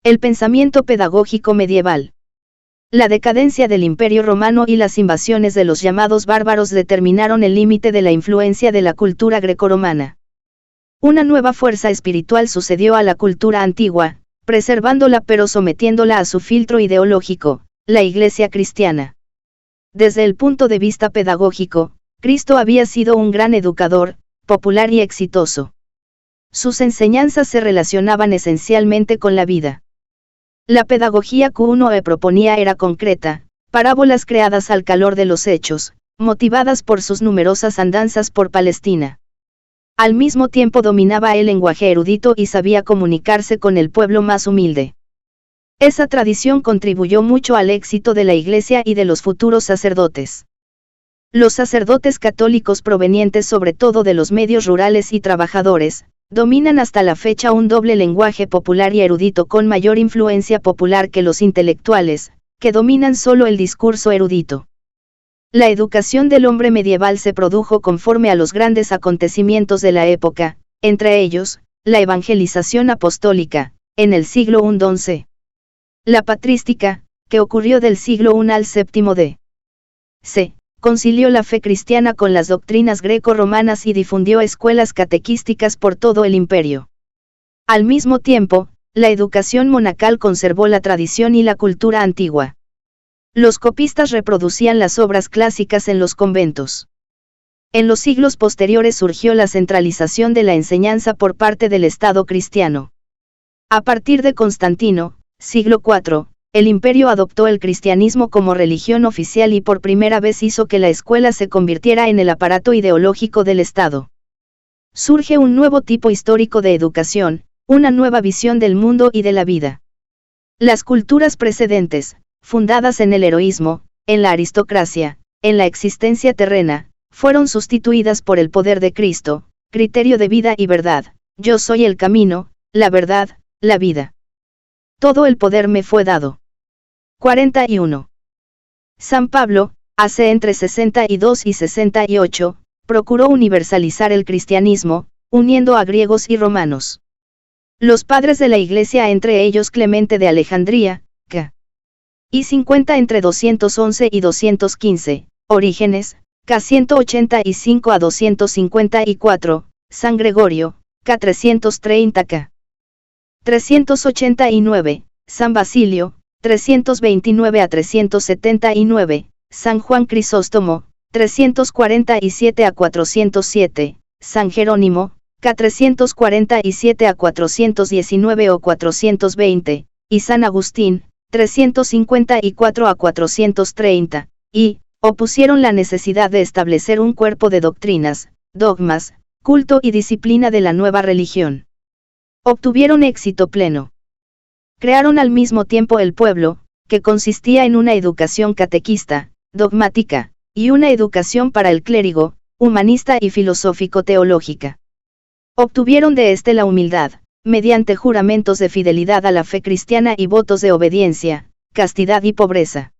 El pensamiento pedagógico medieval. La decadencia del Imperio Romano y las invasiones de los llamados bárbaros determinaron el límite de la influencia de la cultura grecorromana. Una nueva fuerza espiritual sucedió a la cultura antigua, preservándola pero sometiéndola a su filtro ideológico, la Iglesia cristiana. Desde el punto de vista pedagógico, Cristo había sido un gran educador, popular y exitoso. Sus enseñanzas se relacionaban esencialmente con la vida. La pedagogía que uno proponía era concreta, parábolas creadas al calor de los hechos, motivadas por sus numerosas andanzas por Palestina. Al mismo tiempo dominaba el lenguaje erudito y sabía comunicarse con el pueblo más humilde. Esa tradición contribuyó mucho al éxito de la Iglesia y de los futuros sacerdotes. Los sacerdotes católicos provenientes sobre todo de los medios rurales y trabajadores, dominan hasta la fecha un doble lenguaje popular y erudito con mayor influencia popular que los intelectuales, que dominan solo el discurso erudito. La educación del hombre medieval se produjo conforme a los grandes acontecimientos de la época, entre ellos, la evangelización apostólica, en el siglo I-XI. La patrística, que ocurrió del siglo I al VII d.C., concilió la fe cristiana con las doctrinas greco-romanas y difundió escuelas catequísticas por todo el imperio. Al mismo tiempo, la educación monacal conservó la tradición y la cultura antigua. Los copistas reproducían las obras clásicas en los conventos. En los siglos posteriores surgió la centralización de la enseñanza por parte del Estado cristiano. A partir de Constantino, siglo IV, el imperio adoptó el cristianismo como religión oficial y por primera vez hizo que la escuela se convirtiera en el aparato ideológico del Estado. Surge un nuevo tipo histórico de educación, una nueva visión del mundo y de la vida. Las culturas precedentes, fundadas en el heroísmo, en la aristocracia, en la existencia terrena, fueron sustituidas por el poder de Cristo, criterio de vida y verdad. Yo soy el camino, la verdad, la vida. Todo el poder me fue dado. 41. San Pablo, hace entre 62 y 68, procuró universalizar el cristianismo, uniendo a griegos y romanos. Los padres de la Iglesia, entre ellos Clemente de Alejandría, ca. y 50 entre 211 y 215, Orígenes, ca. 185 a 254, San Gregorio, ca. 330 ca. 389, San Basilio, 329 a 379, San Juan Crisóstomo, 347 a 407, San Jerónimo, ca. 347 a 419 o 420, y San Agustín, 354 a 430, y opusieron la necesidad de establecer un cuerpo de doctrinas, dogmas, culto y disciplina de la nueva religión. Obtuvieron éxito pleno. Crearon al mismo tiempo el pueblo, que consistía en una educación catequista, dogmática, y una educación para el clérigo, humanista y filosófico-teológica. Obtuvieron de éste la humildad, mediante juramentos de fidelidad a la fe cristiana y votos de obediencia, castidad y pobreza.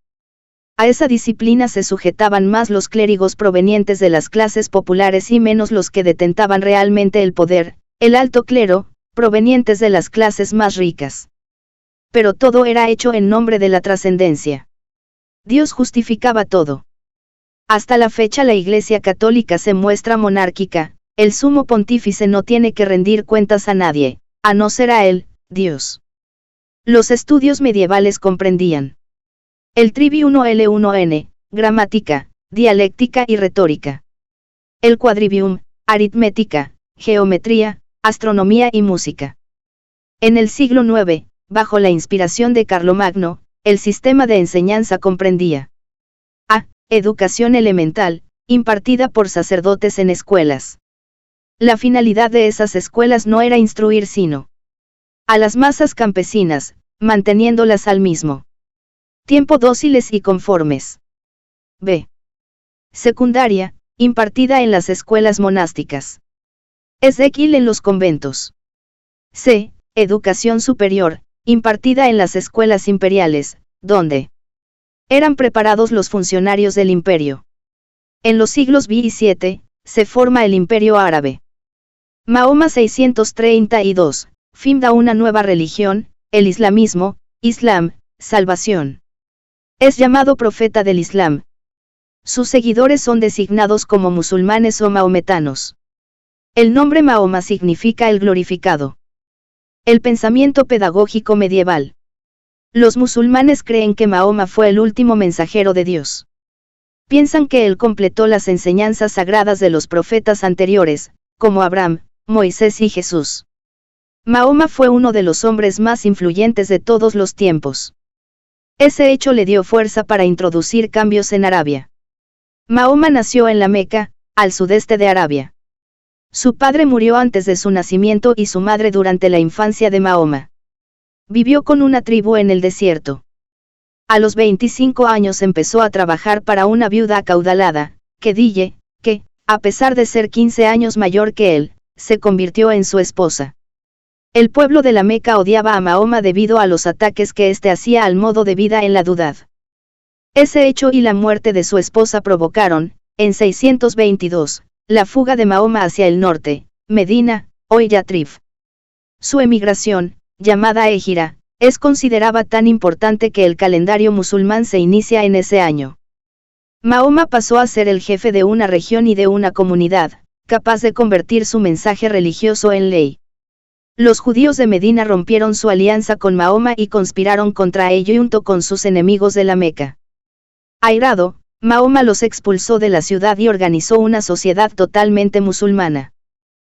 A esa disciplina se sujetaban más los clérigos provenientes de las clases populares y menos los que detentaban realmente el poder, el alto clero, provenientes de las clases más ricas. Pero todo era hecho en nombre de la trascendencia. Dios justificaba todo. Hasta la fecha la Iglesia Católica se muestra monárquica, el sumo pontífice no tiene que rendir cuentas a nadie, a no ser a él, Dios. Los estudios medievales comprendían el trivium L1N, gramática, dialéctica y retórica. El quadrivium, aritmética, geometría, astronomía y música. En el siglo IX, bajo la inspiración de Carlomagno, el sistema de enseñanza comprendía a. Educación elemental, impartida por sacerdotes en escuelas. La finalidad de esas escuelas no era instruir sino a las masas campesinas, manteniéndolas al mismo tiempo dóciles y conformes. B. Secundaria, impartida en las escuelas monásticas. Es decir, en los conventos. C. Educación superior, impartida en las escuelas imperiales, donde eran preparados los funcionarios del imperio. En los siglos V y VII, se forma el Imperio Árabe. Mahoma 632, funda una nueva religión, el islamismo, Islam, salvación. Es llamado profeta del Islam. Sus seguidores son designados como musulmanes o maometanos. El nombre Mahoma significa el glorificado. El pensamiento pedagógico medieval. Los musulmanes creen que Mahoma fue el último mensajero de Dios. Piensan que él completó las enseñanzas sagradas de los profetas anteriores, como Abraham, Moisés y Jesús. Mahoma fue uno de los hombres más influyentes de todos los tiempos. Ese hecho le dio fuerza para introducir cambios en Arabia. Mahoma nació en la Meca, al sudeste de Arabia. Su padre murió antes de su nacimiento y su madre durante la infancia de Mahoma. Vivió con una tribu en el desierto. A los 25 años empezó a trabajar para una viuda acaudalada, Khedije, que, a pesar de ser 15 años mayor que él, se convirtió en su esposa. El pueblo de la Meca odiaba a Mahoma debido a los ataques que éste hacía al modo de vida en la Dudad. Ese hecho y la muerte de su esposa provocaron, en 622, la fuga de Mahoma hacia el norte, Medina, hoy Yatrib. Su emigración, llamada Égira, es considerada tan importante que el calendario musulmán se inicia en ese año. Mahoma pasó a ser el jefe de una región y de una comunidad, capaz de convertir su mensaje religioso en ley. Los judíos de Medina rompieron su alianza con Mahoma y conspiraron contra ello junto con sus enemigos de la Meca. Airado, Mahoma los expulsó de la ciudad y organizó una sociedad totalmente musulmana.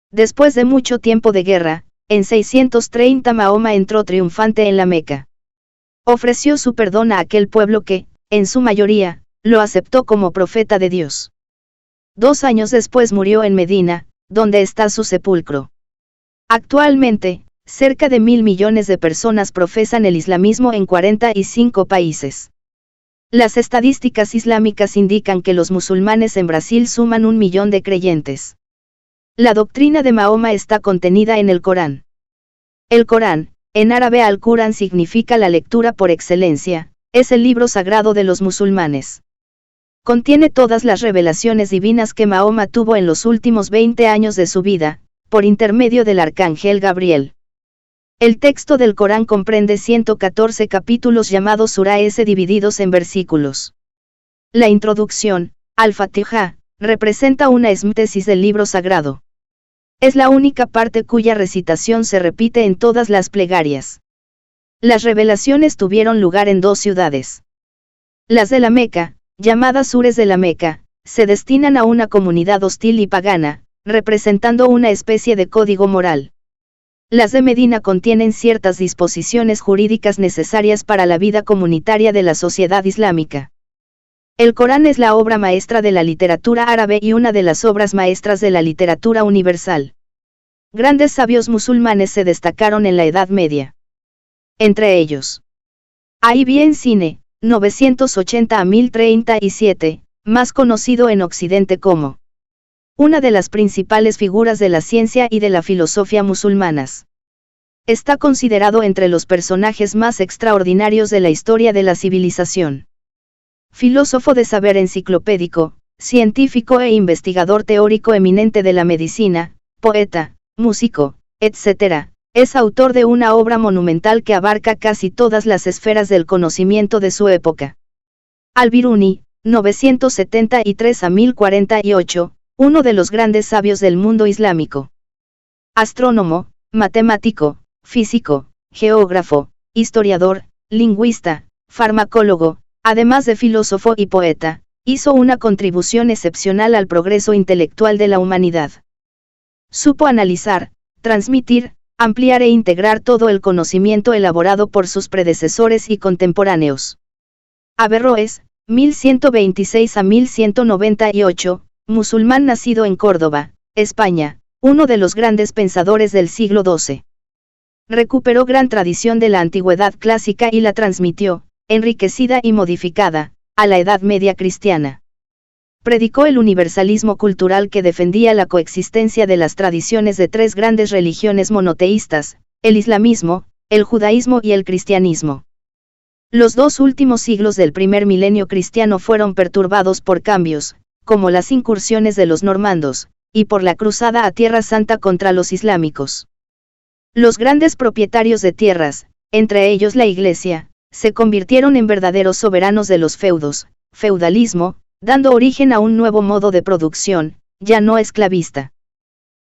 Después de mucho tiempo de guerra, en 630 Mahoma entró triunfante en la Meca. Ofreció su perdón a aquel pueblo que, en su mayoría, lo aceptó como profeta de Dios. 2 años después murió en Medina, donde está su sepulcro. Actualmente, cerca de 1.000 millones de personas profesan el islamismo en 45 países. Las estadísticas islámicas indican que los musulmanes en Brasil suman 1 millón de creyentes. La doctrina de Mahoma está contenida en el Corán. El Corán, en árabe Al-Qur'an significa la lectura por excelencia, es el libro sagrado de los musulmanes. Contiene todas las revelaciones divinas que Mahoma tuvo en los últimos 20 años de su vida, por intermedio del arcángel Gabriel. El texto del Corán comprende 114 capítulos llamados Sura divididos en versículos. La introducción, Al-Fatiha, representa una síntesis del libro sagrado. Es la única parte cuya recitación se repite en todas las plegarias. Las revelaciones tuvieron lugar en 2 ciudades. Las de la Meca, llamadas sures de la Meca, se destinan a una comunidad hostil y pagana, representando una especie de código moral. Las de Medina contienen ciertas disposiciones jurídicas necesarias para la vida comunitaria de la sociedad islámica. El Corán es la obra maestra de la literatura árabe y una de las obras maestras de la literatura universal. Grandes sabios musulmanes se destacaron en la Edad Media. Entre ellos, Ibn Sina, 980 a 1037, más conocido en Occidente como una de las principales figuras de la ciencia y de la filosofía musulmanas. Está considerado entre los personajes más extraordinarios de la historia de la civilización. Filósofo de saber enciclopédico, científico e investigador teórico eminente de la medicina, poeta, músico, etc., es autor de una obra monumental que abarca casi todas las esferas del conocimiento de su época. Al-Biruni, 973 a 1048, uno de los grandes sabios del mundo islámico. Astrónomo, matemático, físico, geógrafo, historiador, lingüista, farmacólogo, además de filósofo y poeta, hizo una contribución excepcional al progreso intelectual de la humanidad. Supo analizar, transmitir, ampliar e integrar todo el conocimiento elaborado por sus predecesores y contemporáneos. Averroes, 1126 a 1198, musulmán nacido en Córdoba, España, uno de los grandes pensadores del siglo XII. Recuperó gran tradición de la antigüedad clásica y la transmitió, enriquecida y modificada, a la Edad Media cristiana. Predicó el universalismo cultural que defendía la coexistencia de las tradiciones de 3 grandes religiones monoteístas, el islamismo, el judaísmo y el cristianismo. Los 2 últimos siglos del primer milenio cristiano fueron perturbados por cambios, como las incursiones de los normandos, y por la cruzada a Tierra Santa contra los islámicos. Los grandes propietarios de tierras, entre ellos la Iglesia, se convirtieron en verdaderos soberanos de los feudos, feudalismo, dando origen a un nuevo modo de producción, ya no esclavista.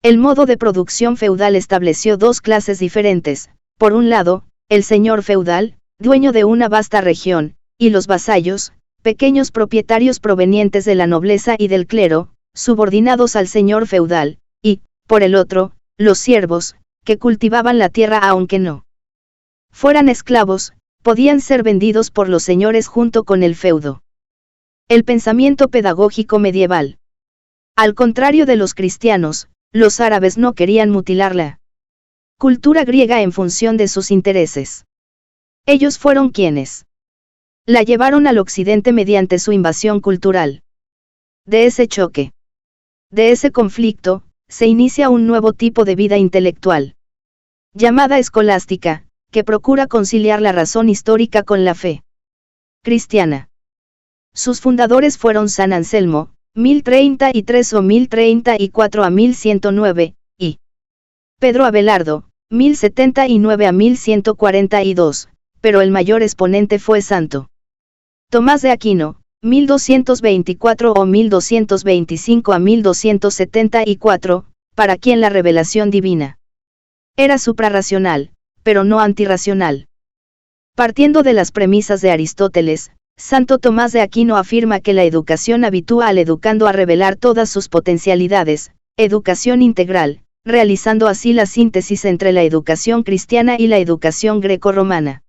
El modo de producción feudal estableció dos clases diferentes: por un lado, el señor feudal, dueño de una vasta región, y los vasallos, pequeños propietarios provenientes de la nobleza y del clero, subordinados al señor feudal, y, por el otro, los siervos, que cultivaban la tierra aunque no fueran esclavos, podían ser vendidos por los señores junto con el feudo. El pensamiento pedagógico medieval. Al contrario de los cristianos, los árabes no querían mutilar la cultura griega en función de sus intereses. Ellos fueron quienes la llevaron al occidente mediante su invasión cultural. De ese choque, de ese conflicto, se inicia un nuevo tipo de vida intelectual, llamada escolástica, que procura conciliar la razón histórica con la fe cristiana. Sus fundadores fueron San Anselmo, 1033 o 1034 a 1109, y Pedro Abelardo, 1079 a 1142, pero el mayor exponente fue Santo Tomás de Aquino, 1224 o 1225 a 1274, para quien la revelación divina era suprarracional, pero no antirracional. Partiendo de las premisas de Aristóteles, Santo Tomás de Aquino afirma que la educación habitúa al educando a revelar todas sus potencialidades, educación integral, realizando así la síntesis entre la educación cristiana y la educación grecorromana.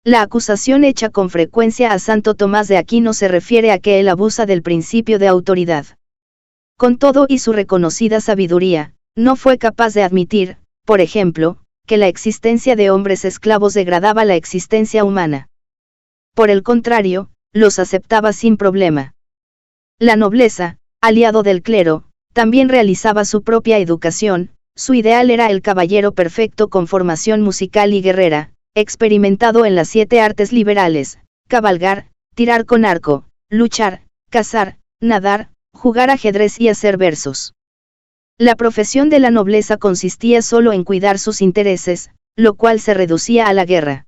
La acusación hecha con frecuencia a Santo Tomás de Aquino se refiere a que él abusa del principio de autoridad. Con todo y su reconocida sabiduría, no fue capaz de admitir, por ejemplo, que la existencia de hombres esclavos degradaba la existencia humana. Por el contrario, los aceptaba sin problema. La nobleza, aliado del clero, también realizaba su propia educación. Su ideal era el caballero perfecto con formación musical y guerrera, experimentado en las 7 artes liberales: cabalgar, tirar con arco, luchar, cazar, nadar, jugar ajedrez y hacer versos. La profesión de la nobleza consistía solo en cuidar sus intereses, lo cual se reducía a la guerra.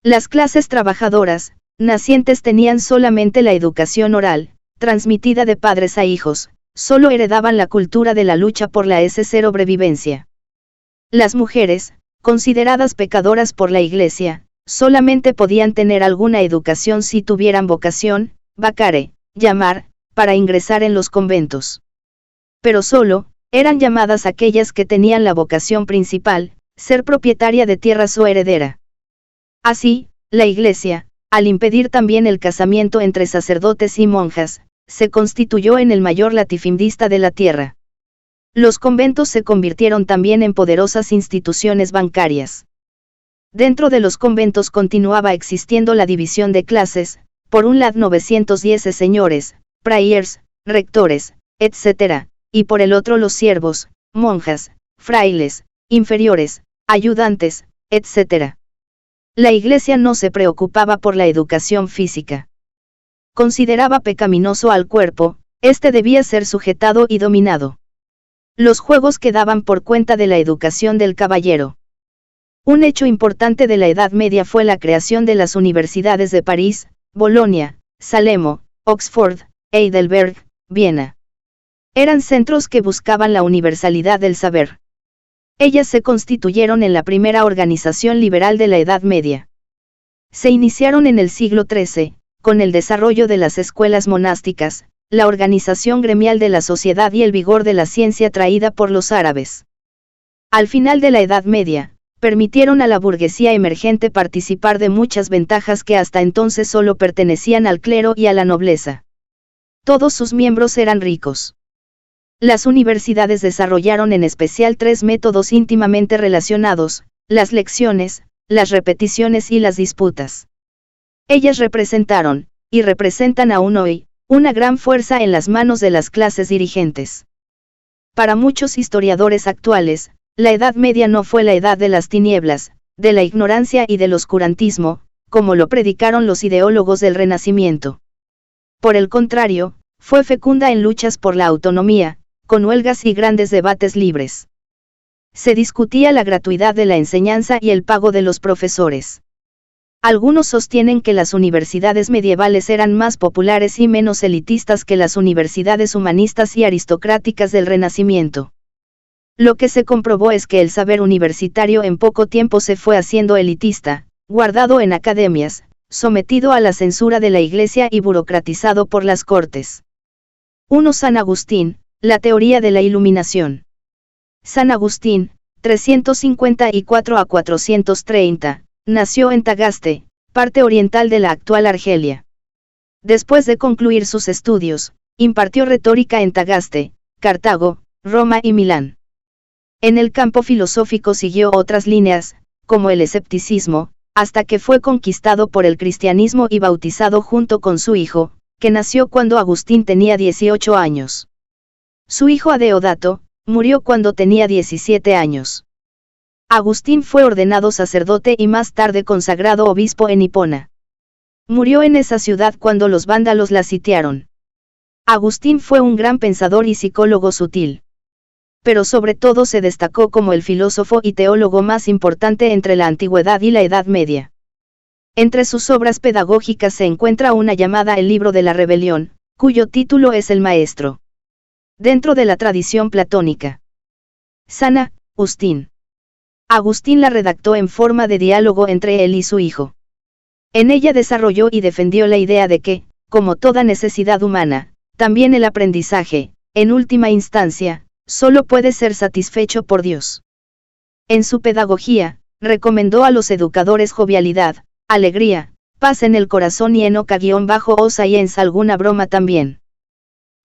Las clases trabajadoras, nacientes tenían solamente la educación oral, transmitida de padres a hijos, solo heredaban la cultura de la lucha por la sobrevivencia. Las mujeres, consideradas pecadoras por la Iglesia, solamente podían tener alguna educación si tuvieran vocación, vacare, llamar, para ingresar en los conventos. Pero solo eran llamadas aquellas que tenían la vocación principal, ser propietaria de tierras o heredera. Así, la Iglesia, al impedir también el casamiento entre sacerdotes y monjas, se constituyó en el mayor latifundista de la tierra. Los conventos se convirtieron también en poderosas instituciones bancarias. Dentro de los conventos continuaba existiendo la división de clases: por un lado 910 señores, priors, rectores, etc., y por el otro los siervos, monjas, frailes, inferiores, ayudantes, etc. La Iglesia no se preocupaba por la educación física. Consideraba pecaminoso al cuerpo, este debía ser sujetado y dominado. Los juegos quedaban por cuenta de la educación del caballero. Un hecho importante de la Edad Media fue la creación de las universidades de París, Bolonia, Salemo, Oxford, Heidelberg, Viena. Eran centros que buscaban la universalidad del saber. Ellas se constituyeron en la primera organización liberal de la Edad Media. Se iniciaron en el siglo XIII, con el desarrollo de las escuelas monásticas, la organización gremial de la sociedad y el vigor de la ciencia traída por los árabes. Al final de la Edad Media, permitieron a la burguesía emergente participar de muchas ventajas que hasta entonces solo pertenecían al clero y a la nobleza. Todos sus miembros eran ricos. Las universidades desarrollaron en especial 3 métodos íntimamente relacionados: las lecciones, las repeticiones y las disputas. Ellas representaron, y representan aún hoy, una gran fuerza en las manos de las clases dirigentes. Para muchos historiadores actuales, la Edad Media no fue la edad de las tinieblas, de la ignorancia y del oscurantismo, como lo predicaron los ideólogos del Renacimiento. Por el contrario, fue fecunda en luchas por la autonomía, con huelgas y grandes debates libres. Se discutía la gratuidad de la enseñanza y el pago de los profesores. Algunos sostienen que las universidades medievales eran más populares y menos elitistas que las universidades humanistas y aristocráticas del Renacimiento. Lo que se comprobó es que el saber universitario en poco tiempo se fue haciendo elitista, guardado en academias, sometido a la censura de la Iglesia y burocratizado por las cortes. 1. San Agustín, la teoría de la iluminación. San Agustín, 354 a 430, nació en Tagaste, parte oriental de la actual Argelia. Después de concluir sus estudios, impartió retórica en Tagaste, Cartago, Roma y Milán. En el campo filosófico siguió otras líneas, como el escepticismo, hasta que fue conquistado por el cristianismo y bautizado junto con su hijo, que nació cuando Agustín tenía 18 años. Su hijo Adeodato, murió cuando tenía 17 años. Agustín fue ordenado sacerdote y más tarde consagrado obispo en Hipona. Murió en esa ciudad cuando los vándalos la sitiaron. Agustín fue un gran pensador y psicólogo sutil. Pero sobre todo se destacó como el filósofo y teólogo más importante entre la Antigüedad y la Edad Media. Entre sus obras pedagógicas se encuentra una llamada El Libro de la Rebelión, cuyo título es El Maestro. Dentro de la tradición platónica. San Agustín. Agustín la redactó en forma de diálogo entre él y su hijo. En ella desarrolló y defendió la idea de que, como toda necesidad humana, también el aprendizaje, en última instancia, solo puede ser satisfecho por Dios. En su pedagogía, recomendó a los educadores jovialidad, alegría, paz en el corazón y en oca-osa y en alguna broma también.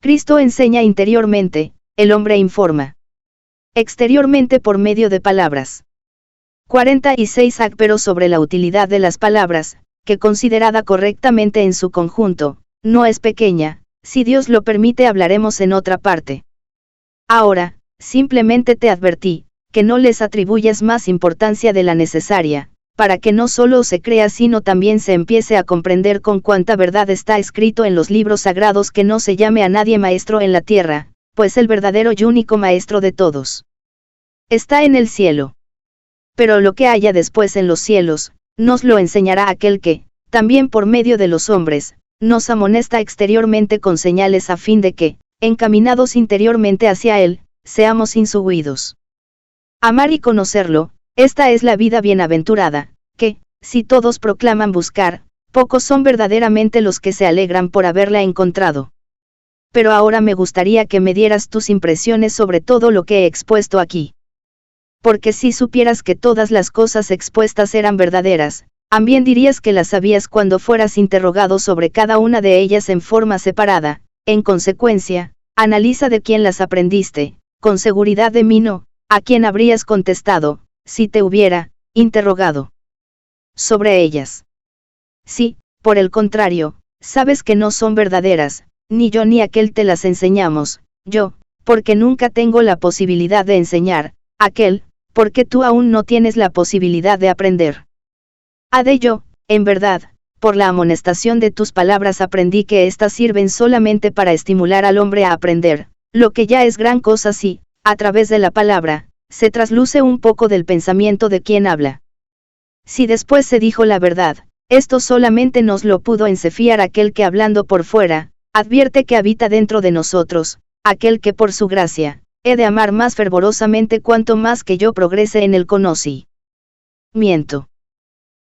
Cristo enseña interiormente, el hombre informa. Exteriormente por medio de palabras. 46 Pero sobre la utilidad de las palabras, que considerada correctamente en su conjunto, no es pequeña, si Dios lo permite hablaremos en otra parte. Ahora, simplemente te advertí, que no les atribuyas más importancia de la necesaria, para que no solo se crea sino también se empiece a comprender con cuánta verdad está escrito en los libros sagrados que no se llame a nadie maestro en la tierra, pues el verdadero y único maestro de todos está en el cielo. Pero lo que haya después en los cielos, nos lo enseñará aquel que, también por medio de los hombres, nos amonesta exteriormente con señales a fin de que, encaminados interiormente hacia él, seamos insuidos. Amar y conocerlo, esta es la vida bienaventurada, que, si todos proclaman buscar, pocos son verdaderamente los que se alegran por haberla encontrado. Pero ahora me gustaría que me dieras tus impresiones sobre todo lo que he expuesto aquí. Porque si supieras que todas las cosas expuestas eran verdaderas, también dirías que las sabías cuando fueras interrogado sobre cada una de ellas en forma separada. En consecuencia, analiza de quién las aprendiste, con seguridad de mí no, a quién habrías contestado, si te hubiera interrogado sobre ellas. Si, por el contrario, sabes que no son verdaderas, ni yo ni aquel te las enseñamos, yo, porque nunca tengo la posibilidad de enseñar, aquel, porque tú aún no tienes la posibilidad de aprender. Yo, en verdad, por la amonestación de tus palabras aprendí que éstas sirven solamente para estimular al hombre a aprender, lo que ya es gran cosa si, a través de la palabra, se trasluce un poco del pensamiento de quien habla. Si después se dijo la verdad, esto solamente nos lo pudo encefiar aquel que hablando por fuera, advierte que habita dentro de nosotros, aquel que por su gracia, he de amar más fervorosamente cuanto más que yo progrese en el conocimiento.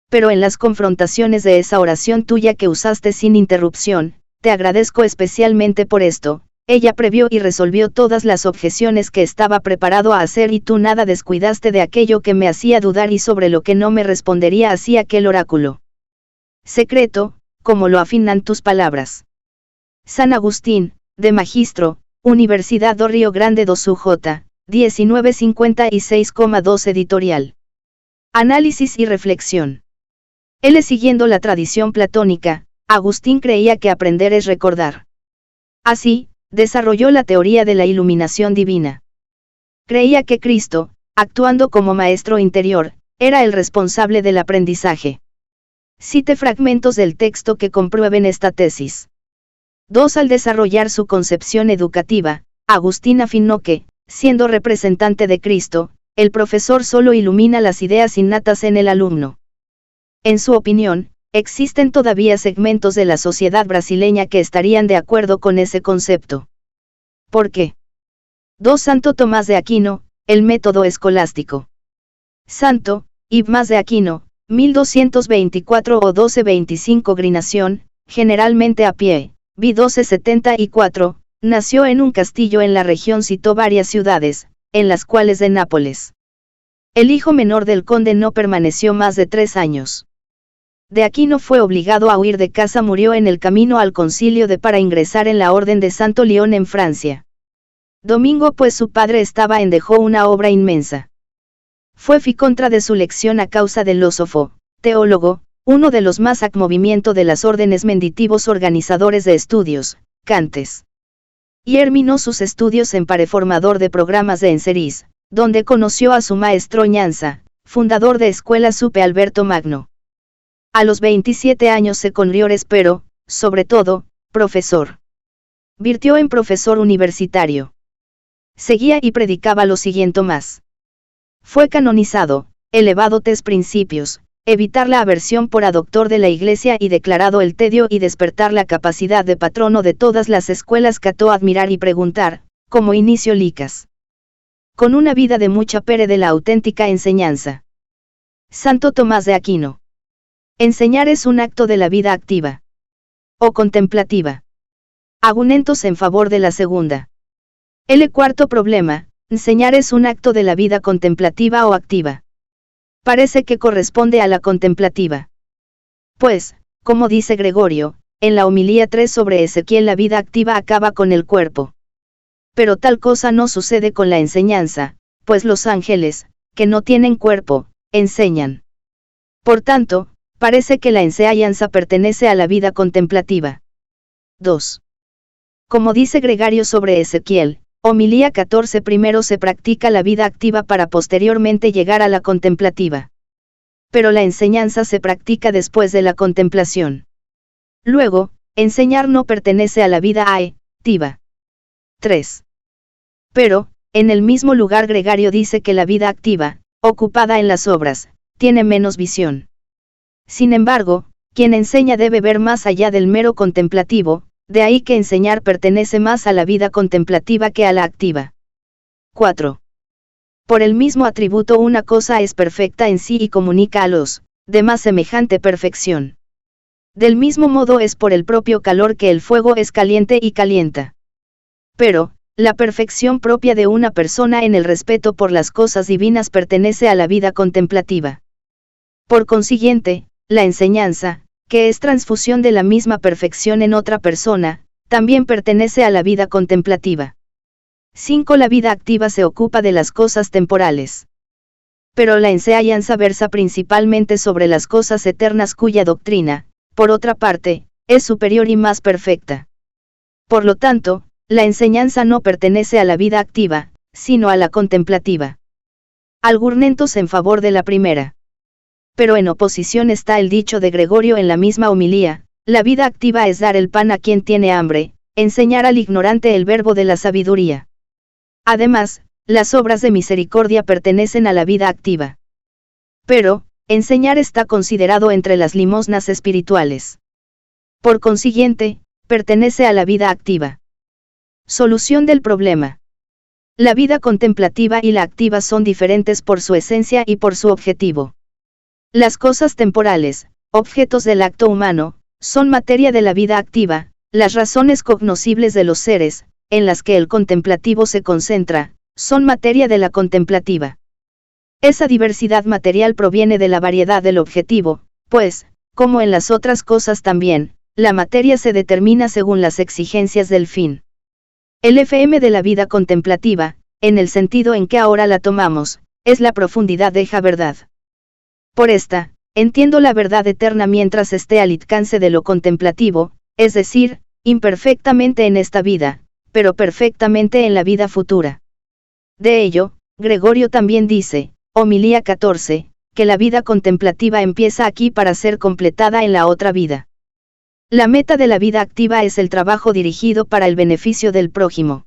Pero en las confrontaciones de esa oración tuya que usaste sin interrupción, te agradezco especialmente por esto. Ella previó y resolvió todas las objeciones que estaba preparado a hacer y tú nada descuidaste de aquello que me hacía dudar y sobre lo que no me respondería así aquel oráculo secreto, como lo afinan tus palabras. San Agustín, de Magistro, Universidad do Rio Grande do Sul J, 1956,2 editorial. Análisis y reflexión. Él siguiendo la tradición platónica, Agustín creía que aprender es recordar. Así, desarrolló la teoría de la iluminación divina. Creía que Cristo, actuando como maestro interior, era el responsable del aprendizaje. Cite fragmentos del texto que comprueben esta tesis. 2. Al desarrollar su concepción educativa, Agustín afirmó que, siendo representante de Cristo, el profesor solo ilumina las ideas innatas en el alumno. En su opinión, existen todavía segmentos de la sociedad brasileña que estarían de acuerdo con ese concepto. ¿Por qué? 2. Santo Tomás de Aquino, el método escolástico. Santo Tomás de Aquino, 1224 o 1225 Grinación, generalmente a pie, b. 1274, nació en un castillo en la región. Citó varias ciudades, en las cuales de Nápoles. El hijo menor del conde no permaneció más de 3 años. De Aquino fue obligado a huir de casa. Murió en el camino al concilio de para ingresar en la Orden de Santo León en Francia. Domingo, pues su padre estaba en dejó una obra inmensa. Fue contra de su lección a causa del filósofo, teólogo, uno de los más ac movimiento de las órdenes menditivos organizadores de estudios, Cantes. Y terminó sus estudios en pareformador de programas de Enceris, donde conoció a su maestro Ñanza, fundador de escuela Supe Alberto Magno. A los 27 años se convirtió, pero, sobre todo, profesor. Virtió en profesor universitario. Seguía y predicaba lo siguiente más. Fue canonizado, elevado tes principios, evitar la aversión por a doctor de la Iglesia y declarado el tedio y despertar la capacidad de patrono de todas las escuelas. Cató admirar y preguntar, como inicio licas. Con una vida de mucha pere de la auténtica enseñanza. Santo Tomás de Aquino. Enseñar es un acto de la vida activa. O contemplativa. Argumentos en favor de la segunda. El cuarto problema. Enseñar es un acto de la vida contemplativa o activa. Parece que corresponde a la contemplativa. Pues, como dice Gregorio, en la homilía 3 sobre Ezequiel, la vida activa acaba con el cuerpo. Pero tal cosa no sucede con la enseñanza, pues los ángeles, que no tienen cuerpo, enseñan. Por tanto, parece que la enseñanza pertenece a la vida contemplativa. 2. Como dice Gregorio sobre Ezequiel, homilía 14, primero se practica la vida activa para posteriormente llegar a la contemplativa. Pero la enseñanza se practica después de la contemplación. Luego, enseñar no pertenece a la vida activa. 3. Pero, en el mismo lugar Gregorio dice que la vida activa, ocupada en las obras, tiene menos visión. Sin embargo, quien enseña debe ver más allá del mero contemplativo, de ahí que enseñar pertenece más a la vida contemplativa que a la activa. 4. Por el mismo atributo una cosa es perfecta en sí y comunica a los demás semejante perfección. Del mismo modo es por el propio calor que el fuego es caliente y calienta. Pero, la perfección propia de una persona en el respeto por las cosas divinas pertenece a la vida contemplativa. Por consiguiente, la enseñanza, que es transfusión de la misma perfección en otra persona, también pertenece a la vida contemplativa. 5. La vida activa se ocupa de las cosas temporales. Pero la enseñanza versa principalmente sobre las cosas eternas cuya doctrina, por otra parte, es superior y más perfecta. Por lo tanto, la enseñanza no pertenece a la vida activa, sino a la contemplativa. Argumentos en favor de la primera. Pero en oposición está el dicho de Gregorio en la misma homilía, la vida activa es dar el pan a quien tiene hambre, enseñar al ignorante el verbo de la sabiduría. Además, las obras de misericordia pertenecen a la vida activa. Pero, enseñar está considerado entre las limosnas espirituales. Por consiguiente, pertenece a la vida activa. Solución del problema. La vida contemplativa y la activa son diferentes por su esencia y por su objetivo. Las cosas temporales, objetos del acto humano, son materia de la vida activa, las razones cognoscibles de los seres, en las que el contemplativo se concentra, son materia de la contemplativa. Esa diversidad material proviene de la variedad del objetivo, pues, como en las otras cosas también, la materia se determina según las exigencias del fin. El FM de la vida contemplativa, en el sentido en que ahora la tomamos, es la profundidad de la verdad. Por esta, entiendo la verdad eterna mientras esté al alcance de lo contemplativo, es decir, imperfectamente en esta vida, pero perfectamente en la vida futura. De ello, Gregorio también dice, homilía 14, que la vida contemplativa empieza aquí para ser completada en la otra vida. La meta de la vida activa es el trabajo dirigido para el beneficio del prójimo.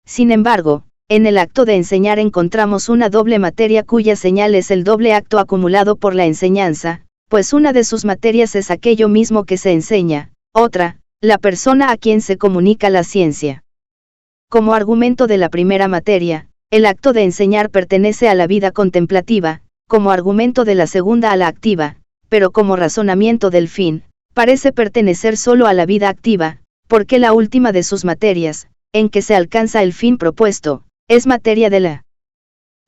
Sin embargo, en el acto de enseñar encontramos una doble materia cuya señal es el doble acto acumulado por la enseñanza, pues una de sus materias es aquello mismo que se enseña, otra, la persona a quien se comunica la ciencia. Como argumento de la primera materia, el acto de enseñar pertenece a la vida contemplativa, como argumento de la segunda a la activa, pero como razonamiento del fin, parece pertenecer solo a la vida activa, porque la última de sus materias, en que se alcanza el fin propuesto, es materia de la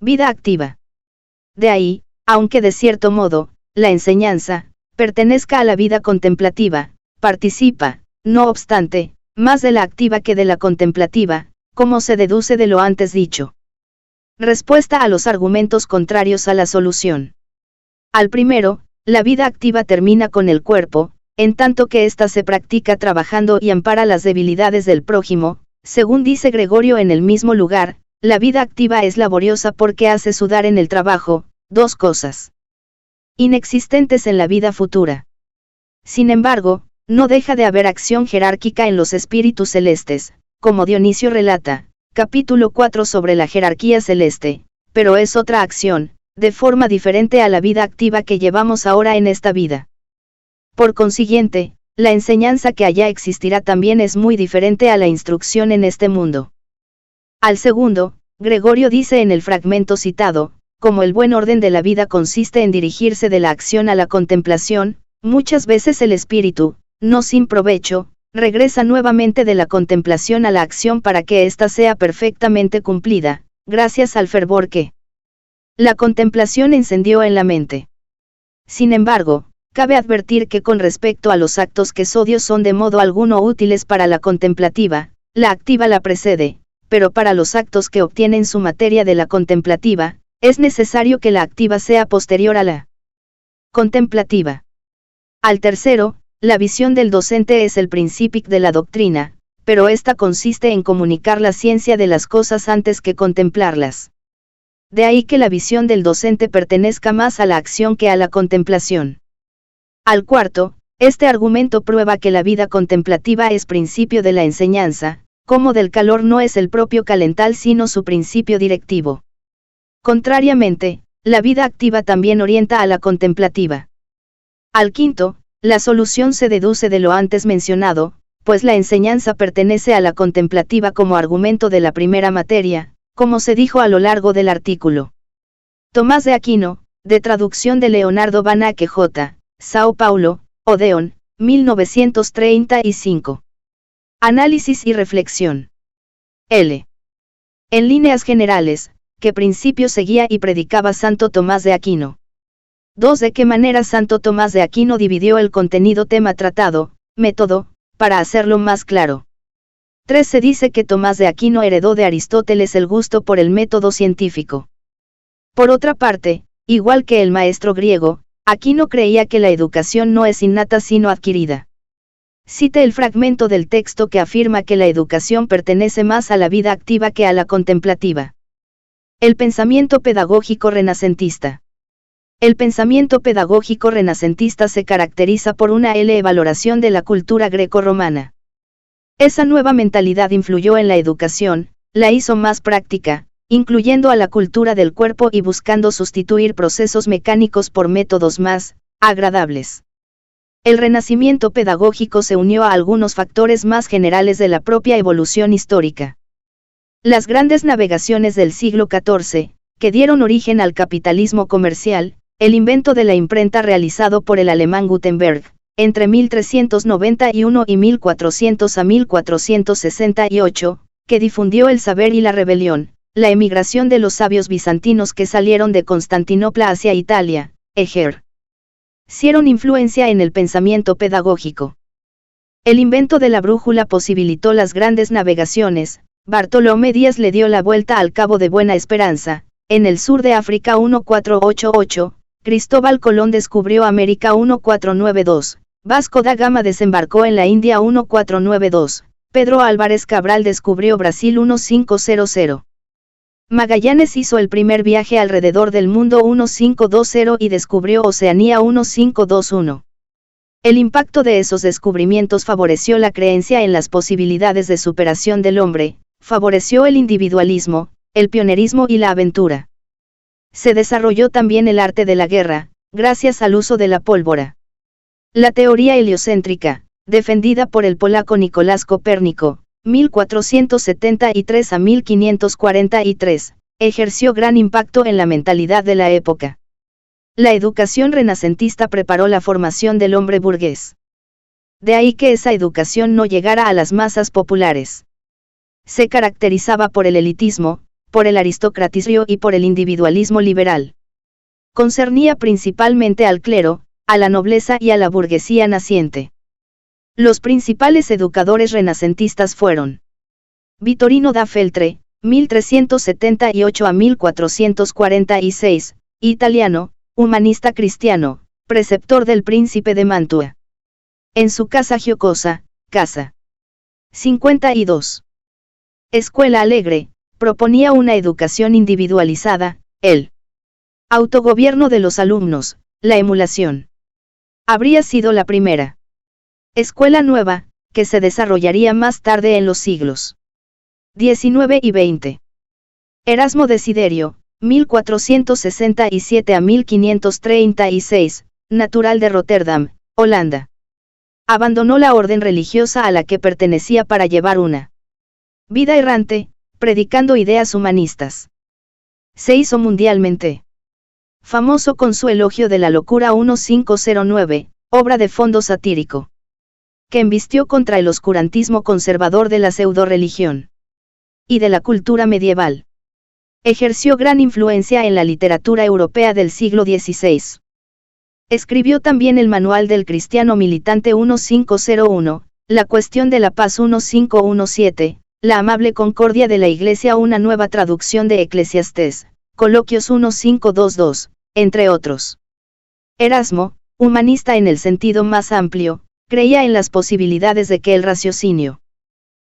vida activa. De ahí, aunque de cierto modo, la enseñanza, pertenezca a la vida contemplativa, participa, no obstante, más de la activa que de la contemplativa, como se deduce de lo antes dicho. Respuesta a los argumentos contrarios a la solución. Al primero, la vida activa termina con el cuerpo, en tanto que ésta se practica trabajando y ampara las debilidades del prójimo, según dice Gregorio en el mismo lugar, la vida activa es laboriosa porque hace sudar en el trabajo, dos cosas inexistentes en la vida futura. Sin embargo, no deja de haber acción jerárquica en los espíritus celestes, como Dionisio relata, capítulo 4 sobre la jerarquía celeste, pero es otra acción, de forma diferente a la vida activa que llevamos ahora en esta vida. Por consiguiente, la enseñanza que allá existirá también es muy diferente a la instrucción en este mundo. Al segundo, Gregorio dice en el fragmento citado, como el buen orden de la vida consiste en dirigirse de la acción a la contemplación, muchas veces el espíritu, no sin provecho, regresa nuevamente de la contemplación a la acción para que ésta sea perfectamente cumplida, gracias al fervor que la contemplación encendió en la mente. Sin embargo, cabe advertir que con respecto a los actos que sodios son de modo alguno útiles para la contemplativa, la activa la precede, pero para los actos que obtienen su materia de la contemplativa, es necesario que la activa sea posterior a la contemplativa. Al tercero, la visión del docente es el principic de la doctrina, pero esta consiste en comunicar la ciencia de las cosas antes que contemplarlas. De ahí que la visión del docente pertenezca más a la acción que a la contemplación. Al cuarto, este argumento prueba que la vida contemplativa es principio de la enseñanza, como del calor no es el propio calental sino su principio directivo. Contrariamente, la vida activa también orienta a la contemplativa. Al quinto, la solución se deduce de lo antes mencionado, pues la enseñanza pertenece a la contemplativa como argumento de la primera materia, como se dijo a lo largo del artículo. Tomás de Aquino, de traducción de Leonardo Banaque J., Sao Paulo, Odeon, 1935. Análisis y reflexión. L. En líneas generales, ¿qué principio seguía y predicaba Santo Tomás de Aquino? 2. ¿De qué manera Santo Tomás de Aquino dividió el contenido tema tratado, método, para hacerlo más claro? 3. Se dice que Tomás de Aquino heredó de Aristóteles el gusto por el método científico. Por otra parte, igual que el maestro griego, Aquino creía que la educación no es innata sino adquirida. Cite el fragmento del texto que afirma que la educación pertenece más a la vida activa que a la contemplativa. El pensamiento pedagógico renacentista. El pensamiento pedagógico renacentista se caracteriza por una valoración de la cultura greco-romana. Esa nueva mentalidad influyó en la educación, la hizo más práctica, incluyendo a la cultura del cuerpo y buscando sustituir procesos mecánicos por métodos más agradables. El renacimiento pedagógico se unió a algunos factores más generales de la propia evolución histórica. Las grandes navegaciones del siglo XIV, que dieron origen al capitalismo comercial, el invento de la imprenta realizado por el alemán Gutenberg, entre 1391 y 1400 a 1468, que difundió el saber y la rebelión, la emigración de los sabios bizantinos que salieron de Constantinopla hacia Italia, ejercieron influencia en el pensamiento pedagógico. El invento de la brújula posibilitó las grandes navegaciones. Bartolomé Díaz le dio la vuelta al Cabo de Buena Esperanza, en el sur de África 1488, Cristóbal Colón descubrió América 1492, Vasco da Gama desembarcó en la India 1492, Pedro Álvarez Cabral descubrió Brasil 1500. Magallanes hizo el primer viaje alrededor del mundo 1520 y descubrió Oceanía 1521. El impacto de esos descubrimientos favoreció la creencia en las posibilidades de superación del hombre, favoreció el individualismo, el pionerismo y la aventura. Se desarrolló también el arte de la guerra, gracias al uso de la pólvora. La teoría heliocéntrica, defendida por el polaco Nicolás Copérnico, 1473 a 1543, ejerció gran impacto en la mentalidad de la época. La educación renacentista preparó la formación del hombre burgués. De ahí que esa educación no llegara a las masas populares. Se caracterizaba por el elitismo, por el aristocratismo y por el individualismo liberal. Concernía principalmente al clero, a la nobleza y a la burguesía naciente. Los principales educadores renacentistas fueron Vittorino da Feltre, 1378 a 1446, italiano, humanista cristiano, preceptor del príncipe de Mantua. En su casa Giocosa, casa 52. Escuela Alegre, proponía una educación individualizada, el autogobierno de los alumnos, la emulación. Habría sido la primera escuela nueva, que se desarrollaría más tarde en los siglos XIX y XX. Erasmo Desiderio, 1467 a 1536, natural de Rotterdam, Holanda. Abandonó la orden religiosa a la que pertenecía para llevar una vida errante, predicando ideas humanistas. Se hizo mundialmente famoso con su elogio de la locura 1509, obra de fondo satírico, que embistió contra el oscurantismo conservador de la pseudo-religión y de la cultura medieval. Ejerció gran influencia en la literatura europea del siglo XVI. Escribió también el Manual del Cristiano Militante 1501, La Cuestión de la Paz 1517, La Amable Concordia de la Iglesia, una nueva traducción de Eclesiastés, Coloquios 1522, entre otros. Erasmo, humanista en el sentido más amplio, creía en las posibilidades de que el raciocinio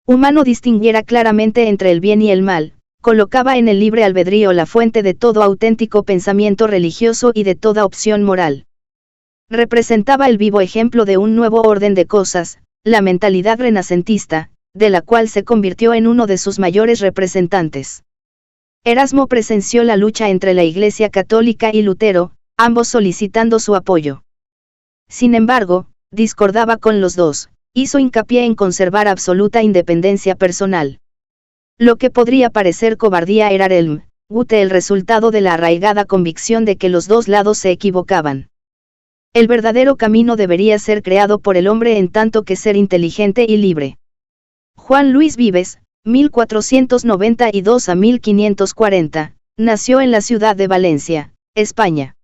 humano distinguiera claramente entre el bien y el mal, colocaba en el libre albedrío la fuente de todo auténtico pensamiento religioso y de toda opción moral. Representaba el vivo ejemplo de un nuevo orden de cosas, la mentalidad renacentista, de la cual se convirtió en uno de sus mayores representantes. Erasmo presenció la lucha entre la Iglesia Católica y Lutero, ambos solicitando su apoyo. Sin embargo, discordaba con los dos, hizo hincapié en conservar absoluta independencia personal. Lo que podría parecer cobardía era el resultado de la arraigada convicción de que los dos lados se equivocaban. El verdadero camino debería ser creado por el hombre en tanto que ser inteligente y libre. Juan Luis Vives, 1492 a 1540, nació en la ciudad de Valencia, España.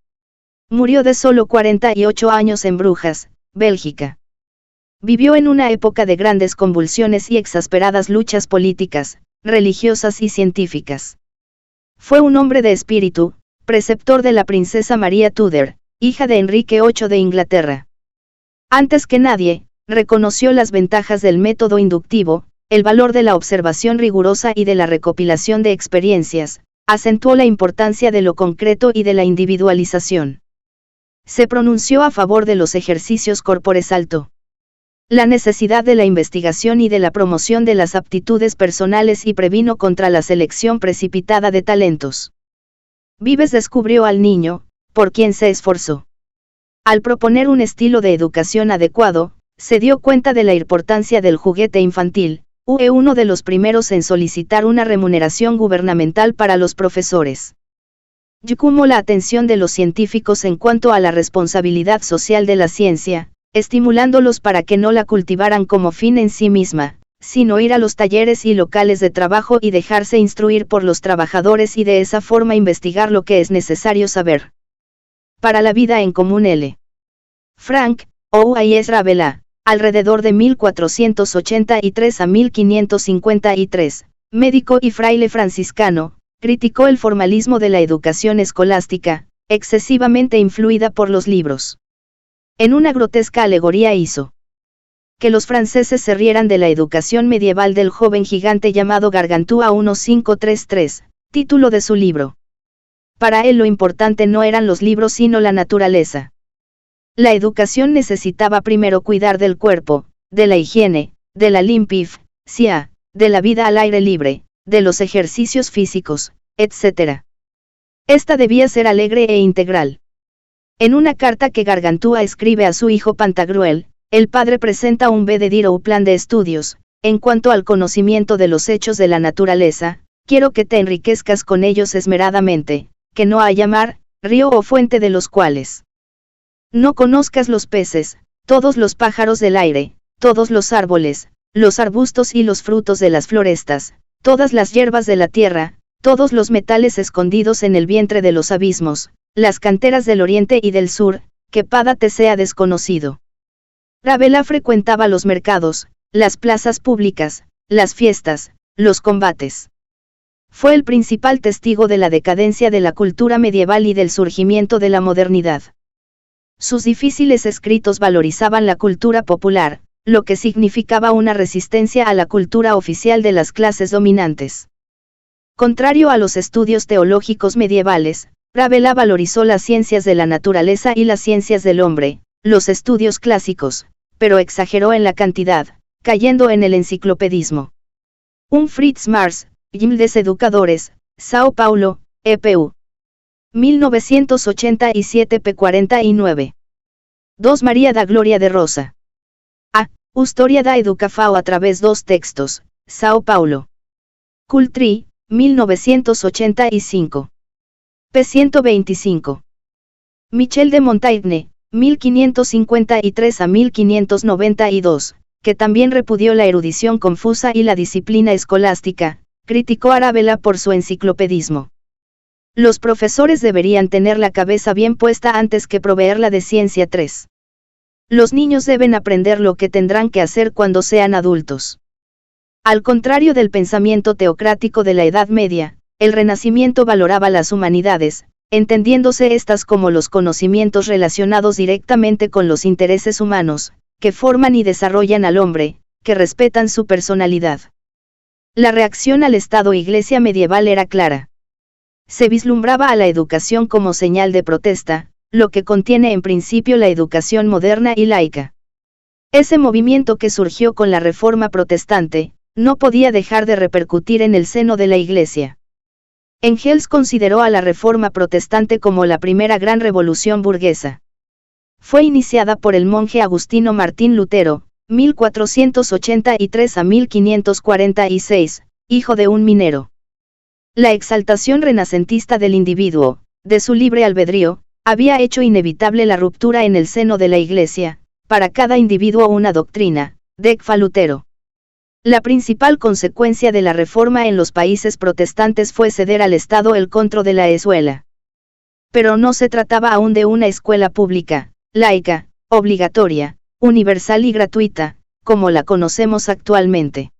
Murió de solo 48 años en Brujas, Bélgica. Vivió en una época de grandes convulsiones y exasperadas luchas políticas, religiosas y científicas. Fue un hombre de espíritu, preceptor de la princesa María Tudor, hija de Enrique VIII de Inglaterra. Antes que nadie, reconoció las ventajas del método inductivo, el valor de la observación rigurosa y de la recopilación de experiencias, acentuó la importancia de lo concreto y de la individualización. Se pronunció a favor de los ejercicios corpores alto, la necesidad de la investigación y de la promoción de las aptitudes personales y previno contra la selección precipitada de talentos. Vives descubrió al niño, por quien se esforzó. Al proponer un estilo de educación adecuado, se dio cuenta de la importancia del juguete infantil, uno de los primeros en solicitar una remuneración gubernamental para los profesores. Llamó la atención de los científicos en cuanto a la responsabilidad social de la ciencia, estimulándolos para que no la cultivaran como fin en sí misma, sino ir a los talleres y locales de trabajo y dejarse instruir por los trabajadores y de esa forma investigar lo que es necesario saber. Para la vida en común L. Frank, y Ezra Bella, alrededor de 1483 a 1553, médico y fraile franciscano, criticó el formalismo de la educación escolástica, excesivamente influida por los libros. En una grotesca alegoría hizo que los franceses se rieran de la educación medieval del joven gigante llamado Gargantúa 1533, título de su libro. Para él lo importante no eran los libros sino la naturaleza. La educación necesitaba primero cuidar del cuerpo, de la higiene, de la limpieza, de la vida al aire libre, de los ejercicios físicos, etc. Esta debía ser alegre e integral. En una carta que Gargantúa escribe a su hijo Pantagruel, el padre presenta un verdadero plan de estudios. En cuanto al conocimiento de los hechos de la naturaleza, quiero que te enriquezcas con ellos esmeradamente, que no haya mar, río o fuente de los cuales no conozcas los peces, todos los pájaros del aire, todos los árboles, los arbustos y los frutos de las florestas, todas las hierbas de la tierra, todos los metales escondidos en el vientre de los abismos, las canteras del oriente y del sur, que pada te sea desconocido. Rabelais frecuentaba los mercados, las plazas públicas, las fiestas, los combates. Fue el principal testigo de la decadencia de la cultura medieval y del surgimiento de la modernidad. Sus difíciles escritos valorizaban la cultura popular, lo que significaba una resistencia a la cultura oficial de las clases dominantes. Contrario a los estudios teológicos medievales, Rabelais valorizó las ciencias de la naturaleza y las ciencias del hombre, los estudios clásicos, pero exageró en la cantidad, cayendo en el enciclopedismo. Un Fritz Mars, Gildes Educadores, Sao Paulo, EPU. 1987 p. 49. 2 María da Gloria de Rosa. A. Historia da Educafao a través dos textos, Sao Paulo. Cultri, 1985. p. 125. Michel de Montaigne, 1553 a 1592, que también repudió la erudición confusa y la disciplina escolástica, criticó a Rabelais por su enciclopedismo. Los profesores deberían tener la cabeza bien puesta antes que proveerla de ciencia. 3. Los niños deben aprender lo que tendrán que hacer cuando sean adultos. Al contrario del pensamiento teocrático de la Edad Media, el Renacimiento valoraba las humanidades, entendiéndose estas como los conocimientos relacionados directamente con los intereses humanos, que forman y desarrollan al hombre, que respetan su personalidad. La reacción al Estado-Iglesia medieval era clara. Se vislumbraba a la educación como señal de protesta, lo que contiene en principio la educación moderna y laica. Ese movimiento que surgió con la Reforma Protestante, no podía dejar de repercutir en el seno de la Iglesia. Engels consideró a la Reforma Protestante como la primera gran revolución burguesa. Fue iniciada por el monje agustino Martín Lutero, 1483 a 1546, hijo de un minero. La exaltación renacentista del individuo, de su libre albedrío, había hecho inevitable la ruptura en el seno de la Iglesia, para cada individuo una doctrina, decfa Lutero. La principal consecuencia de la reforma en los países protestantes fue ceder al Estado el control de la escuela. Pero no se trataba aún de una escuela pública, laica, obligatoria, universal y gratuita, como la conocemos actualmente.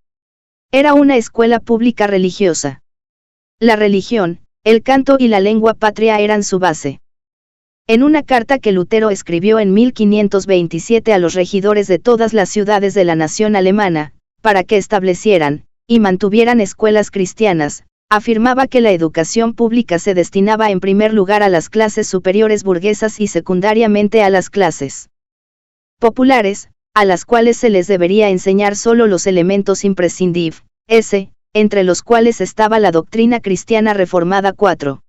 Era una escuela pública religiosa. La religión, el canto y la lengua patria eran su base. En una carta que Lutero escribió en 1527 a los regidores de todas las ciudades de la nación alemana, para que establecieran y mantuvieran escuelas cristianas, afirmaba que la educación pública se destinaba en primer lugar a las clases superiores burguesas y secundariamente a las clases populares, a las cuales se les debería enseñar solo los elementos imprescindibles, entre los cuales estaba la doctrina cristiana reformada. 4.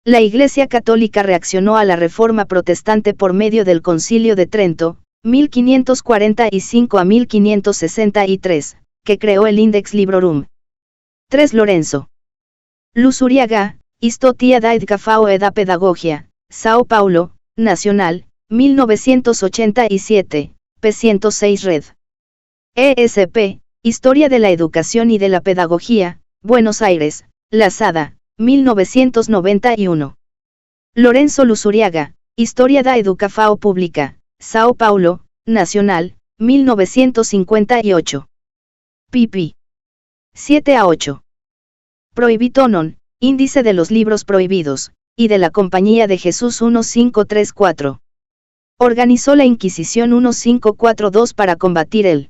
La Iglesia Católica reaccionó a la Reforma Protestante por medio del Concilio de Trento, 1545 a 1563, que creó el Index Librorum. 3. Lorenzo Luzuriaga, Historia da Educafao e da Pedagogia, Sao Paulo, Nacional, 1987, p. 106 Red. ESP, Historia de la Educación y de la Pedagogía, Buenos Aires, Lazada, 1991. Lorenzo Luzuriaga, Historia da Educafao Pública, Sao Paulo, Nacional, 1958. pp. 7 a 8. Prohibitonon, Índice de los libros prohibidos, y de la Compañía de Jesús 1534. Organizó la Inquisición 1542 para combatir el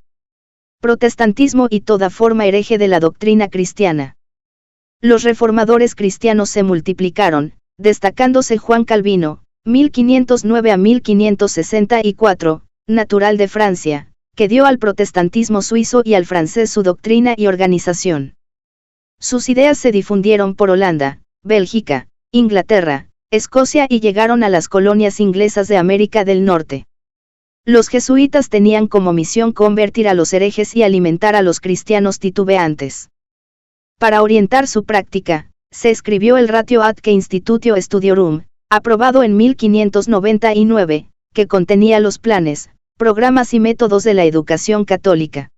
protestantismo y toda forma hereje de la doctrina cristiana. Los reformadores cristianos se multiplicaron, destacándose Juan Calvino, 1509 a 1564, natural de Francia, que dio al protestantismo suizo y al francés su doctrina y organización. Sus ideas se difundieron por Holanda, Bélgica, Inglaterra, Escocia y llegaron a las colonias inglesas de América del Norte. Los jesuitas tenían como misión convertir a los herejes y alimentar a los cristianos titubeantes. Para orientar su práctica, se escribió el Ratio Atque Institutio Studiorum, aprobado en 1599, que contenía los planes, programas y métodos de la educación católica.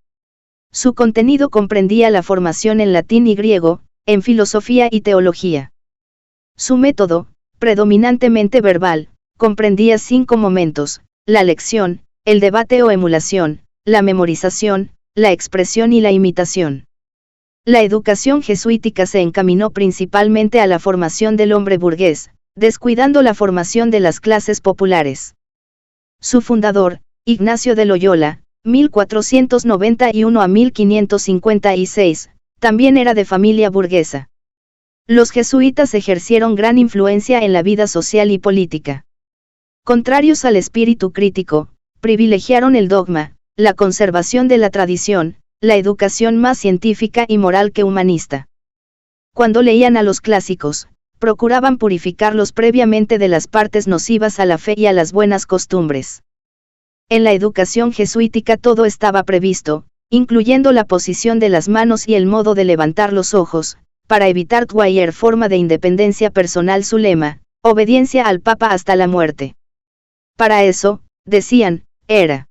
Su contenido comprendía la formación en latín y griego, en filosofía y teología. Su método, predominantemente verbal, comprendía 5 momentos: la lección, el debate o emulación, la memorización, la expresión y la imitación. La educación jesuítica se encaminó principalmente a la formación del hombre burgués, descuidando la formación de las clases populares. Su fundador, Ignacio de Loyola, 1491 a 1556, también era de familia burguesa. Los jesuitas ejercieron gran influencia en la vida social y política. Contrarios al espíritu crítico, privilegiaron el dogma, la conservación de la tradición, la educación más científica y moral que humanista. Cuando leían a los clásicos, procuraban purificarlos previamente de las partes nocivas a la fe y a las buenas costumbres. En la educación jesuítica todo estaba previsto, incluyendo la posición de las manos y el modo de levantar los ojos, para evitar cualquier forma de independencia personal. Su lema, obediencia al Papa hasta la muerte. Para eso, decían, era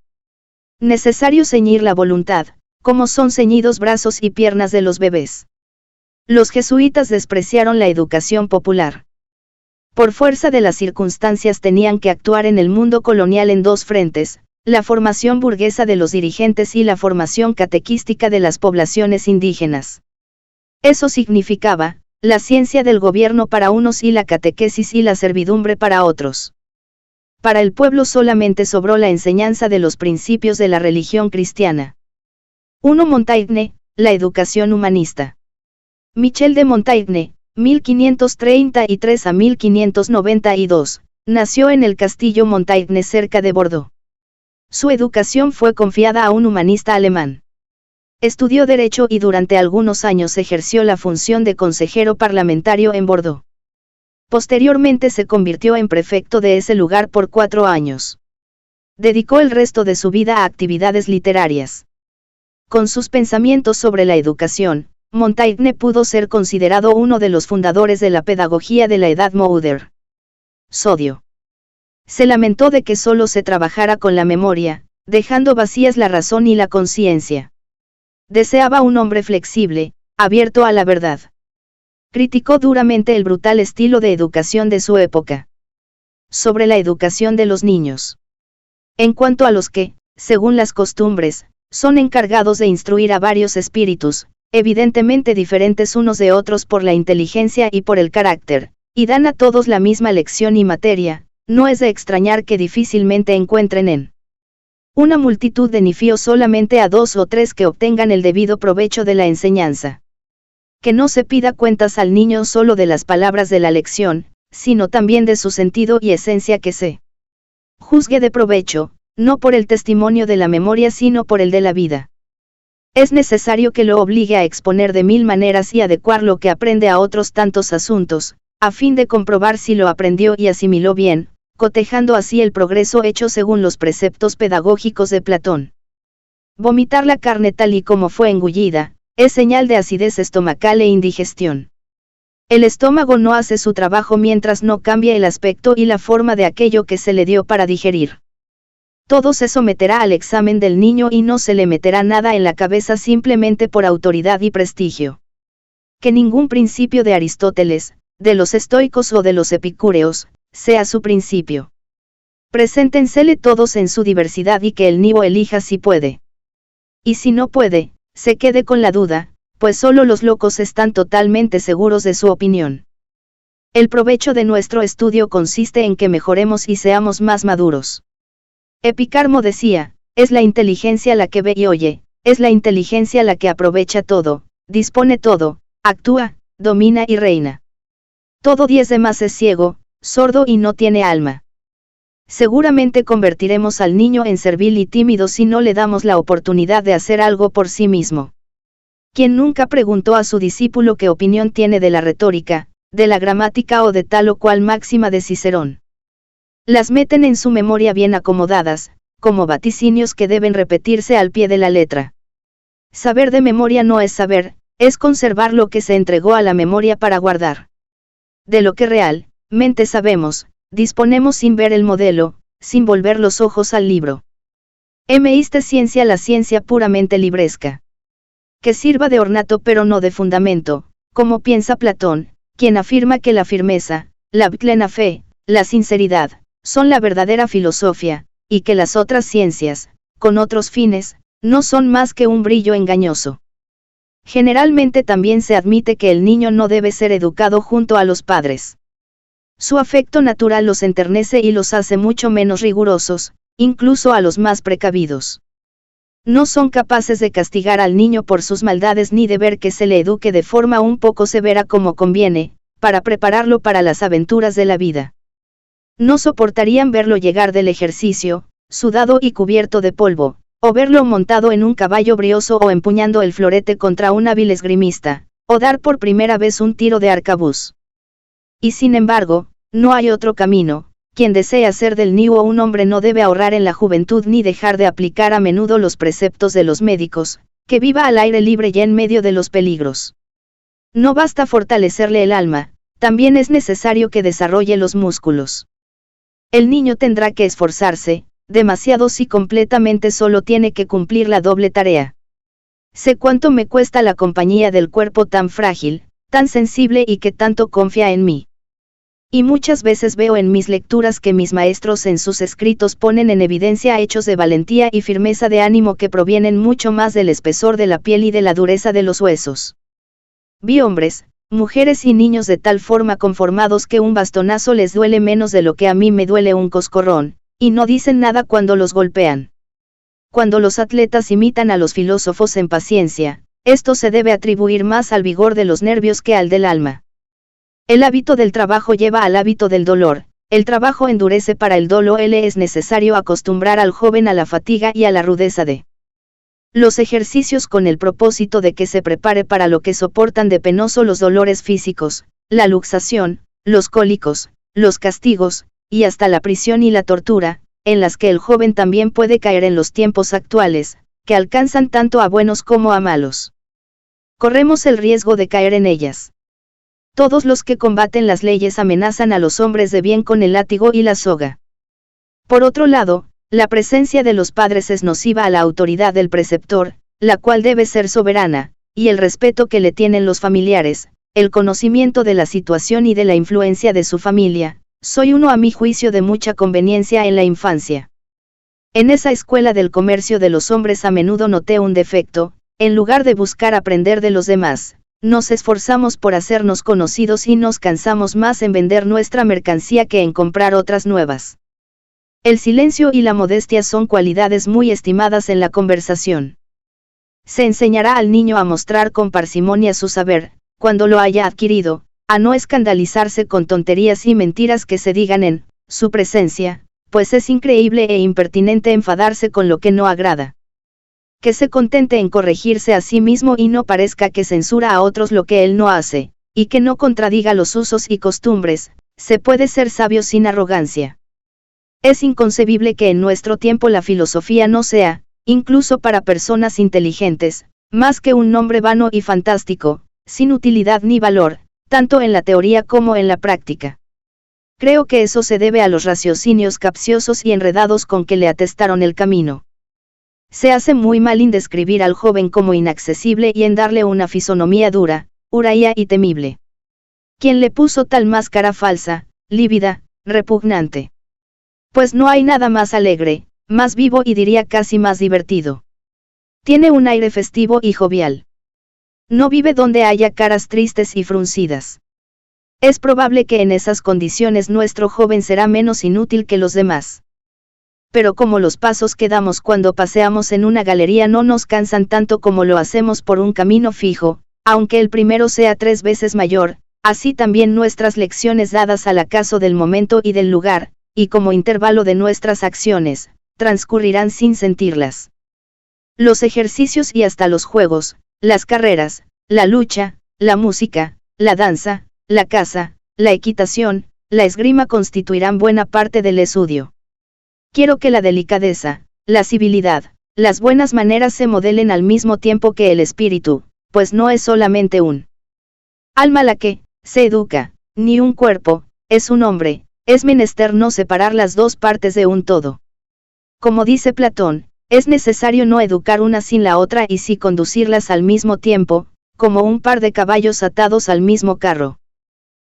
necesario ceñir la voluntad, como son ceñidos brazos y piernas de los bebés. Los jesuitas despreciaron la educación popular. Por fuerza de las circunstancias tenían que actuar en el mundo colonial en 2 frentes, la formación burguesa de los dirigentes y la formación catequística de las poblaciones indígenas. Eso significaba, la ciencia del gobierno para unos y la catequesis y la servidumbre para otros. Para el pueblo solamente sobró la enseñanza de los principios de la religión cristiana. 1. Montaigne, la educación humanista. Michel de Montaigne, 1533 a 1592, nació en el castillo Montaigne cerca de Bordeaux. Su educación fue confiada a un humanista alemán. Estudió Derecho y durante algunos años ejerció la función de consejero parlamentario en Bordeaux. Posteriormente se convirtió en prefecto de ese lugar por 4 años. Dedicó el resto de su vida a actividades literarias. Con sus pensamientos sobre la educación, Montaigne pudo ser considerado uno de los fundadores de la pedagogía de la Edad Moderne. Sodio. Se lamentó de que solo se trabajara con la memoria, dejando vacías la razón y la conciencia. Deseaba un hombre flexible, abierto a la verdad. Criticó duramente el brutal estilo de educación de su época. Sobre la educación de los niños. En cuanto a los que, según las costumbres, son encargados de instruir a varios espíritus, evidentemente diferentes unos de otros por la inteligencia y por el carácter, y dan a todos la misma lección y materia, no es de extrañar que difícilmente encuentren en una multitud de nifíos solamente a 2 o 3 que obtengan el debido provecho de la enseñanza. Que no se pida cuentas al niño solo de las palabras de la lección, sino también de su sentido y esencia, que se juzgue de provecho, no por el testimonio de la memoria sino por el de la vida. Es necesario que lo obligue a exponer de 1000 maneras y adecuar lo que aprende a otros tantos asuntos, a fin de comprobar si lo aprendió y asimiló bien, cotejando así el progreso hecho según los preceptos pedagógicos de Platón. Vomitar la carne tal y como fue engullida, es señal de acidez estomacal e indigestión. El estómago no hace su trabajo mientras no cambie el aspecto y la forma de aquello que se le dio para digerir. Todo se someterá al examen del niño y no se le meterá nada en la cabeza simplemente por autoridad y prestigio. Que ningún principio de Aristóteles, de los estoicos o de los epicúreos, sea su principio. Preséntensele todos en su diversidad y que el niño elija si puede. Y si no puede, se quede con la duda, pues solo los locos están totalmente seguros de su opinión. El provecho de nuestro estudio consiste en que mejoremos y seamos más maduros. Epicarmo decía, es la inteligencia la que ve y oye, es la inteligencia la que aprovecha todo, dispone todo, actúa, domina y reina. Todo 10 demás es ciego, sordo y no tiene alma. Seguramente convertiremos al niño en servil y tímido si no le damos la oportunidad de hacer algo por sí mismo. Quien nunca preguntó a su discípulo qué opinión tiene de la retórica, de la gramática o de tal o cual máxima de Cicerón. Las meten en su memoria bien acomodadas, como vaticinios que deben repetirse al pie de la letra. Saber de memoria no es saber, es conservar lo que se entregó a la memoria para guardar. De lo que realmente sabemos, disponemos sin ver el modelo, sin volver los ojos al libro. Iste ciencia la ciencia puramente libresca. Que sirva de ornato pero no de fundamento, como piensa Platón, quien afirma que la firmeza, la plena fe, la sinceridad, son la verdadera filosofía, y que las otras ciencias, con otros fines, no son más que un brillo engañoso. Generalmente también se admite que el niño no debe ser educado junto a los padres. Su afecto natural los enternece y los hace mucho menos rigurosos, incluso a los más precavidos. No son capaces de castigar al niño por sus maldades ni de ver que se le eduque de forma un poco severa como conviene, para prepararlo para las aventuras de la vida. No soportarían verlo llegar del ejercicio, sudado y cubierto de polvo, o verlo montado en un caballo brioso o empuñando el florete contra un hábil esgrimista, o dar por primera vez un tiro de arcabuz. Y sin embargo, no hay otro camino. Quien desea ser del niño un hombre no debe ahorrar en la juventud ni dejar de aplicar a menudo los preceptos de los médicos, que viva al aire libre y en medio de los peligros. No basta fortalecerle el alma, también es necesario que desarrolle los músculos. El niño tendrá que esforzarse, demasiado si completamente solo tiene que cumplir la doble tarea. Sé cuánto me cuesta la compañía del cuerpo tan frágil, tan sensible y que tanto confía en mí. Y muchas veces veo en mis lecturas que mis maestros en sus escritos ponen en evidencia hechos de valentía y firmeza de ánimo que provienen mucho más del espesor de la piel y de la dureza de los huesos. Vi hombres, mujeres y niños de tal forma conformados que un bastonazo les duele menos de lo que a mí me duele un coscorrón, y no dicen nada cuando los golpean. Cuando los atletas imitan a los filósofos en paciencia, esto se debe atribuir más al vigor de los nervios que al del alma. El hábito del trabajo lleva al hábito del dolor, el trabajo endurece para el dolor. Es necesario acostumbrar al joven a la fatiga y a la rudeza de los ejercicios con el propósito de que se prepare para lo que soportan de penoso los dolores físicos, la luxación, los cólicos, los castigos, y hasta la prisión y la tortura, en las que el joven también puede caer en los tiempos actuales, que alcanzan tanto a buenos como a malos. Corremos el riesgo de caer en ellas. Todos los que combaten las leyes amenazan a los hombres de bien con el látigo y la soga. Por otro lado, la presencia de los padres es nociva a la autoridad del preceptor, la cual debe ser soberana, y el respeto que le tienen los familiares, el conocimiento de la situación y de la influencia de su familia, soy uno a mi juicio de mucha conveniencia en la infancia. En esa escuela del comercio de los hombres a menudo noté un defecto, en lugar de buscar aprender de los demás, nos esforzamos por hacernos conocidos y nos cansamos más en vender nuestra mercancía que en comprar otras nuevas. El silencio y la modestia son cualidades muy estimadas en la conversación. Se enseñará al niño a mostrar con parsimonia su saber, cuando lo haya adquirido, a no escandalizarse con tonterías y mentiras que se digan en su presencia, pues es increíble e impertinente enfadarse con lo que no agrada. Que se contente en corregirse a sí mismo y no parezca que censura a otros lo que él no hace, y que no contradiga los usos y costumbres. Se puede ser sabio sin arrogancia. Es inconcebible que en nuestro tiempo la filosofía no sea, incluso para personas inteligentes, más que un nombre vano y fantástico, sin utilidad ni valor, tanto en la teoría como en la práctica. Creo que eso se debe a los raciocinios capciosos y enredados con que le atestaron el camino. Se hace muy mal en describir al joven como inaccesible y en darle una fisonomía dura, huraña y temible. ¿Quién le puso tal máscara falsa, lívida, repugnante? Pues no hay nada más alegre, más vivo y diría casi más divertido. Tiene un aire festivo y jovial. No vive donde haya caras tristes y fruncidas. Es probable que en esas condiciones nuestro joven será menos inútil que los demás. Pero como los pasos que damos cuando paseamos en una galería no nos cansan tanto como lo hacemos por un camino fijo, aunque el primero sea 3 veces mayor, así también nuestras lecciones dadas al acaso del momento y del lugar, y como intervalo de nuestras acciones, transcurrirán sin sentirlas. Los ejercicios y hasta los juegos, las carreras, la lucha, la música, la danza, la caza, la equitación, la esgrima constituirán buena parte del estudio. Quiero que la delicadeza, la civilidad, las buenas maneras se modelen al mismo tiempo que el espíritu, pues no es solamente un alma la que se educa, ni un cuerpo, es un hombre, es menester no separar las dos partes de un todo. Como dice Platón, es necesario no educar una sin la otra y sí conducirlas al mismo tiempo, como un par de caballos atados al mismo carro.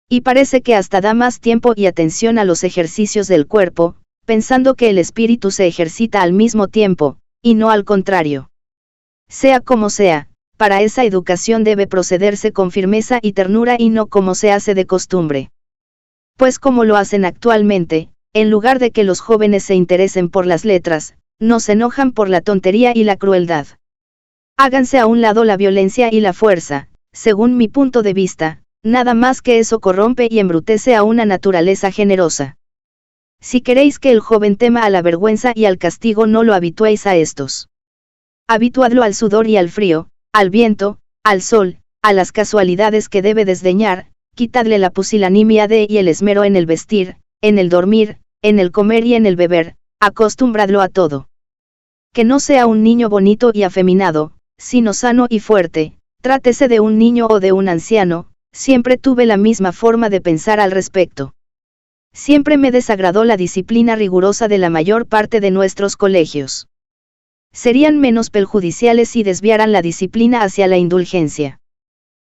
Y parece que hasta da más tiempo y atención a los ejercicios del cuerpo, pensando que el espíritu se ejercita al mismo tiempo, y no al contrario. Sea como sea, para esa educación debe procederse con firmeza y ternura y no como se hace de costumbre. Pues como lo hacen actualmente, en lugar de que los jóvenes se interesen por las letras, no se enojan por la tontería y la crueldad. Háganse a un lado la violencia y la fuerza, según mi punto de vista, nada más que eso corrompe y embrutece a una naturaleza generosa. Si queréis que el joven tema a la vergüenza y al castigo, no lo habituéis a estos. Habituadlo al sudor y al frío, al viento, al sol, a las casualidades que debe desdeñar, quitadle la pusilanimia y el esmero en el vestir, en el dormir, en el comer y en el beber, acostumbradlo a todo. Que no sea un niño bonito y afeminado, sino sano y fuerte, trátese de un niño o de un anciano, siempre tuve la misma forma de pensar al respecto. Siempre me desagradó la disciplina rigurosa de la mayor parte de nuestros colegios. Serían menos perjudiciales si desviaran la disciplina hacia la indulgencia.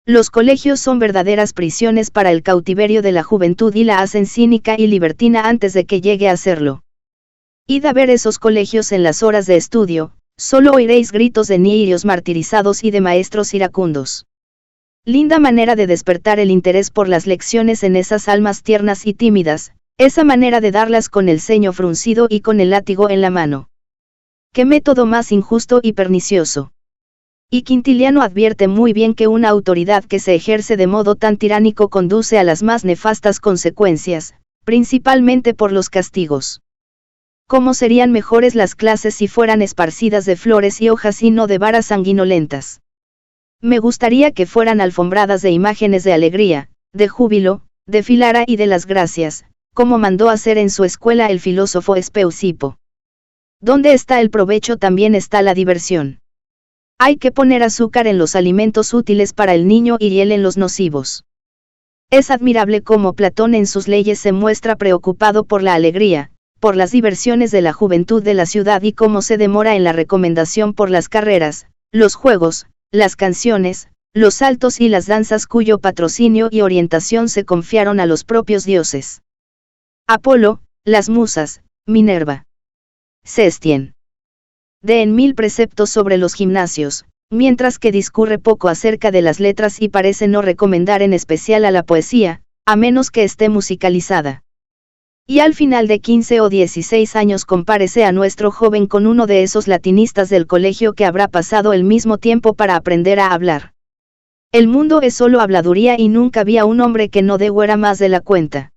Los colegios son verdaderas prisiones para el cautiverio de la juventud y la hacen cínica y libertina antes de que llegue a serlo. Id a ver esos colegios en las horas de estudio, solo oiréis gritos de niños martirizados y de maestros iracundos. Linda manera de despertar el interés por las lecciones en esas almas tiernas y tímidas, esa manera de darlas con el ceño fruncido y con el látigo en la mano. ¡Qué método más injusto y pernicioso! Y Quintiliano advierte muy bien que una autoridad que se ejerce de modo tan tiránico conduce a las más nefastas consecuencias, principalmente por los castigos. ¿Cómo serían mejores las clases si fueran esparcidas de flores y hojas y no de varas sanguinolentas? Me gustaría que fueran alfombradas de imágenes de alegría, de júbilo, de Filara y de las gracias, como mandó hacer en su escuela el filósofo Espeusipo. Donde está el provecho también está la diversión. Hay que poner azúcar en los alimentos útiles para el niño y hiel en los nocivos. Es admirable cómo Platón en sus leyes se muestra preocupado por la alegría, por las diversiones de la juventud de la ciudad y cómo se demora en la recomendación por las carreras, los juegos, las canciones, los saltos y las danzas cuyo patrocinio y orientación se confiaron a los propios dioses. Apolo, las musas, Minerva. Sestien. De en 1000 preceptos sobre los gimnasios, mientras que discurre poco acerca de las letras y parece no recomendar en especial a la poesía, a menos que esté musicalizada. Y al final de 15 o 16 años compárese a nuestro joven con uno de esos latinistas del colegio que habrá pasado el mismo tiempo para aprender a hablar. El mundo es solo habladuría y nunca vi a un hombre que no degüera más de la cuenta.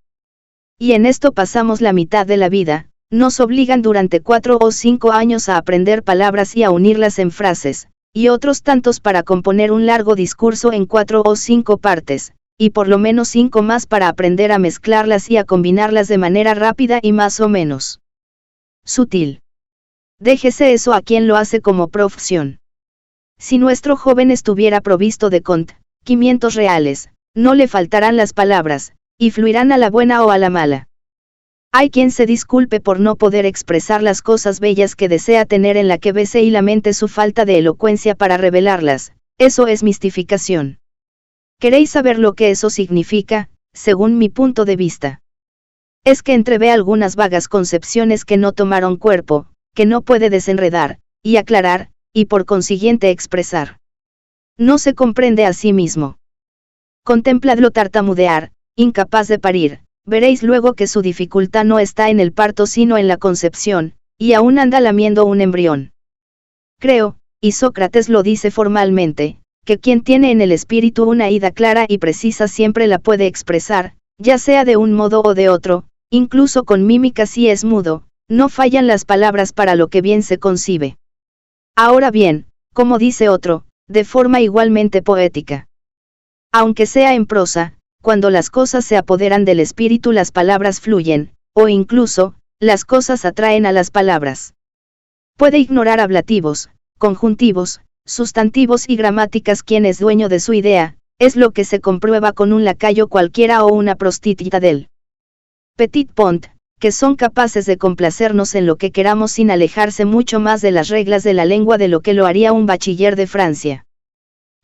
Y en esto pasamos la mitad de la vida, nos obligan durante 4 o 5 años a aprender palabras y a unirlas en frases, y otros tantos para componer un largo discurso en 4 o 5 partes, y por lo menos 5 más para aprender a mezclarlas y a combinarlas de manera rápida y más o menos sutil. Déjese eso a quien lo hace como profesión. Si nuestro joven estuviera provisto de conocimientos reales, no le faltarán las palabras, y fluirán a la buena o a la mala. Hay quien se disculpe por no poder expresar las cosas bellas que desea tener en la cabeza y lamente su falta de elocuencia para revelarlas, eso es mistificación. ¿Queréis saber lo que eso significa, según mi punto de vista? Es que entrevé algunas vagas concepciones que no tomaron cuerpo, que no puede desenredar, y aclarar, y por consiguiente expresar. No se comprende a sí mismo. Contempladlo tartamudear, incapaz de parir, veréis luego que su dificultad no está en el parto sino en la concepción, y aún anda lamiendo un embrión. Creo, y Sócrates lo dice formalmente, que quien tiene en el espíritu una idea clara y precisa siempre la puede expresar, ya sea de un modo o de otro, incluso con mímica si es mudo, no fallan las palabras para lo que bien se concibe. Ahora bien, como dice otro, de forma igualmente poética. Aunque sea en prosa, cuando las cosas se apoderan del espíritu las palabras fluyen, o incluso, las cosas atraen a las palabras. Puede ignorar ablativos, conjuntivos, sustantivos y gramáticas quien es dueño de su idea, es lo que se comprueba con un lacayo cualquiera o una prostituta del petit pont, que son capaces de complacernos en lo que queramos sin alejarse mucho más de las reglas de la lengua de lo que lo haría un bachiller de Francia.